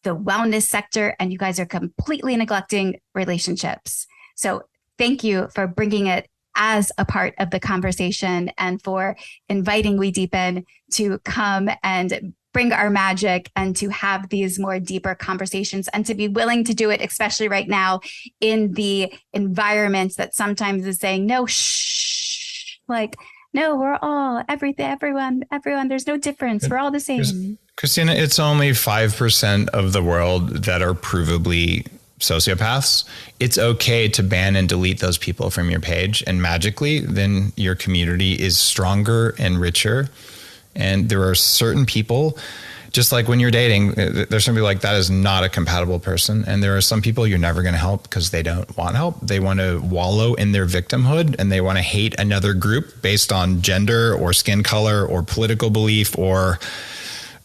the wellness sector, and you guys are completely neglecting relationships. So thank you for bringing it as a part of the conversation and for inviting We Deepen to come and bring our magic and to have these more deeper conversations and to be willing to do it, especially right now in the environment that sometimes is saying, no, shh, like, no, we're all, everyone, there's no difference. We're all the same. Christina, it's only 5% of the world that are provably sociopaths. It's okay to ban and delete those people from your page, and magically then your community is stronger and richer. And there are certain people, just like when you're dating, there's somebody like that is not a compatible person. And there are some people you're never going to help because they don't want help. They want to wallow in their victimhood and they want to hate another group based on gender or skin color or political belief or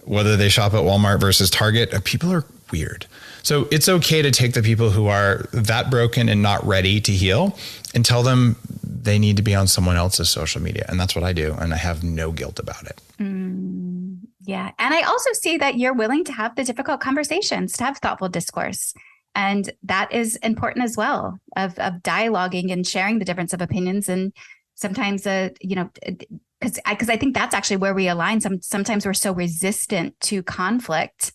whether they shop at Walmart versus Target. People are weird. So it's okay to take the people who are that broken and not ready to heal and tell them they need to be on someone else's social media. And that's what I do. And I have no guilt about it. Yeah. And I also see that you're willing to have the difficult conversations, to have thoughtful discourse. And that is important as well, of dialoguing and sharing the difference of opinions. And sometimes, because I think that's actually where we align. Sometimes we're so resistant to conflict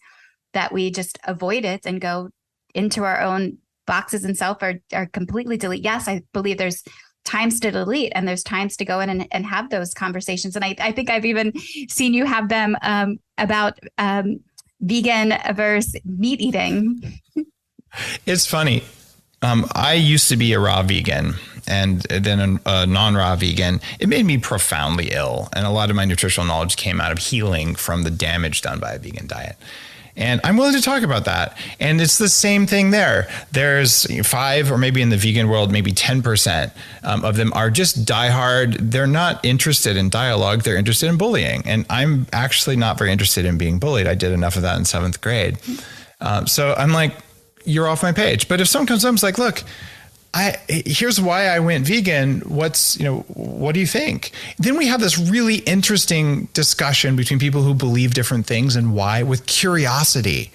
that we just avoid it and go into our own boxes and self or completely delete. Yes, I believe there's times to delete and there's times to go in and have those conversations. And I think I've even seen you have them about vegan versus meat eating. It's funny. I used to be a raw vegan and then a non-raw vegan. It made me profoundly ill. And a lot of my nutritional knowledge came out of healing from the damage done by a vegan diet. And I'm willing to talk about that. And it's the same thing there. There's 5, or maybe in the vegan world, maybe 10% of them are just diehard. They're not interested in dialogue. They're interested in bullying. And I'm actually not very interested in being bullied. I did enough of that in 7th grade. So I'm like, you're off my page. But if someone comes up and is like, look, here's why I went vegan. What do you think? Then we have this really interesting discussion between people who believe different things and why, with curiosity,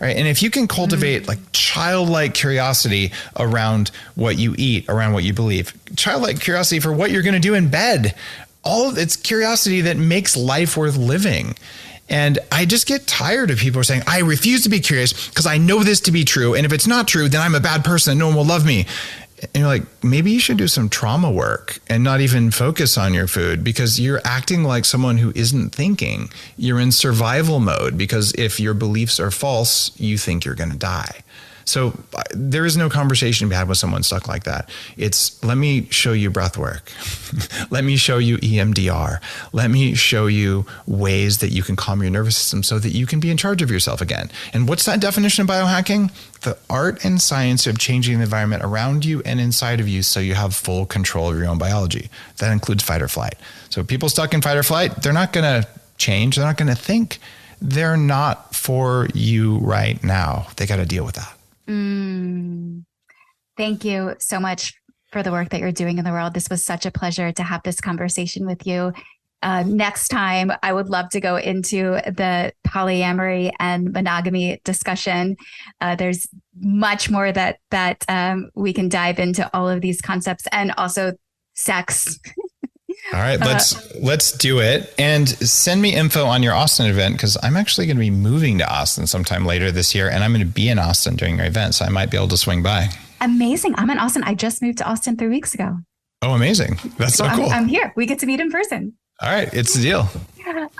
right? And if you can cultivate like childlike curiosity around what you eat, around what you believe, childlike curiosity for what you're going to do in bed, all of it's curiosity that makes life worth living. And I just get tired of people saying, I refuse to be curious because I know this to be true. And if it's not true, then I'm a bad person and no one will love me. And you're like, maybe you should do some trauma work and not even focus on your food because you're acting like someone who isn't thinking. You're in survival mode because if your beliefs are false, you think you're going to die. So there is no conversation to be had with someone stuck like that. It's, let me show you breath work. Let me show you EMDR. Let me show you ways that you can calm your nervous system so that you can be in charge of yourself again. And what's that definition of biohacking? The art and science of changing the environment around you and inside of you so you have full control of your own biology. That includes fight or flight. So people stuck in fight or flight, they're not going to change. They're not going to think. They're not for you right now. They got to deal with that. Thank you so much for the work that you're doing in the world. This was such a pleasure to have this conversation with you. Next time, I would love to go into the polyamory and monogamy discussion. There's much more that we can dive into all of these concepts and also sex. All right, let's do it. And send me info on your Austin event because I'm actually going to be moving to Austin sometime later this year. And I'm going to be in Austin during your event. So I might be able to swing by. Amazing. I'm in Austin. I just moved to Austin 3 weeks ago. Oh, amazing. That's so cool. I'm here. We get to meet in person. All right. It's the deal.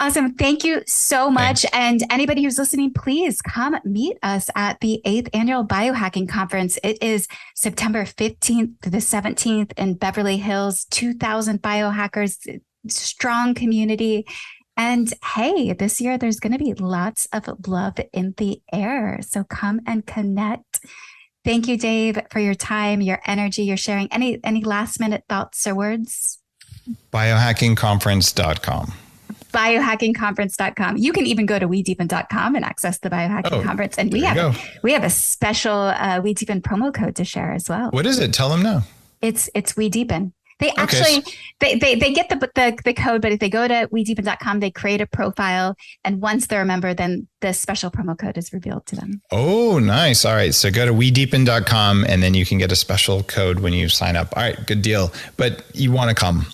Awesome. Thank you so much. Thanks. And anybody who's listening, please come meet us at the 8th Annual Biobacking Conference. It is September 15th to the 17th in Beverly Hills, 2,000 biohackers, strong community. And hey, this year there's going to be lots of love in the air. So come and connect. Thank you, Dave, for your time, your energy, your sharing. Any last minute thoughts or words? Biohackingconference.com. biohackingconference.com. You can even go to wedeepen.com and access the biohacking conference. And we have a special We Deepen promo code to share as well. What is it? Tell them now. It's We Deepen. They actually, they get the code, but if they go to wedeepen.com, they create a profile. And once they're a member, then the special promo code is revealed to them. Oh, nice. All right. So go to wedeepen.com and then you can get a special code when you sign up. All right, good deal. But you want to come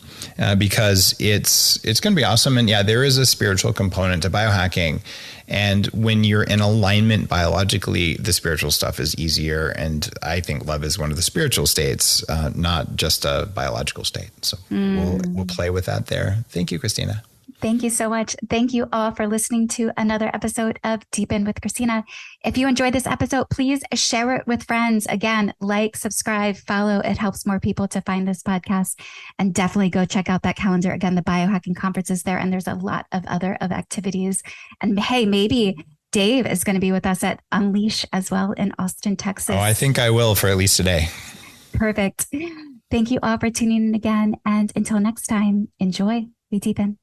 because it's going to be awesome. And yeah, there is a spiritual component to biohacking. And when you're in alignment biologically, the spiritual stuff is easier. And I think love is one of the spiritual states, not just a biological state. So we'll play with that there. Thank you, Christina. Thank you so much. Thank you all for listening to another episode of Deep In with Christina. If you enjoyed this episode, please share it with friends. Again, like, subscribe, follow. It helps more people to find this podcast. And definitely go check out that calendar. Again, the Biohacking Conference is there, and there's a lot of other activities. And hey, maybe Dave is going to be with us at Unleash as well in Austin, Texas. Oh, I think I will for at least today. Perfect. Thank you all for tuning in again. And until next time, enjoy. We Deep In.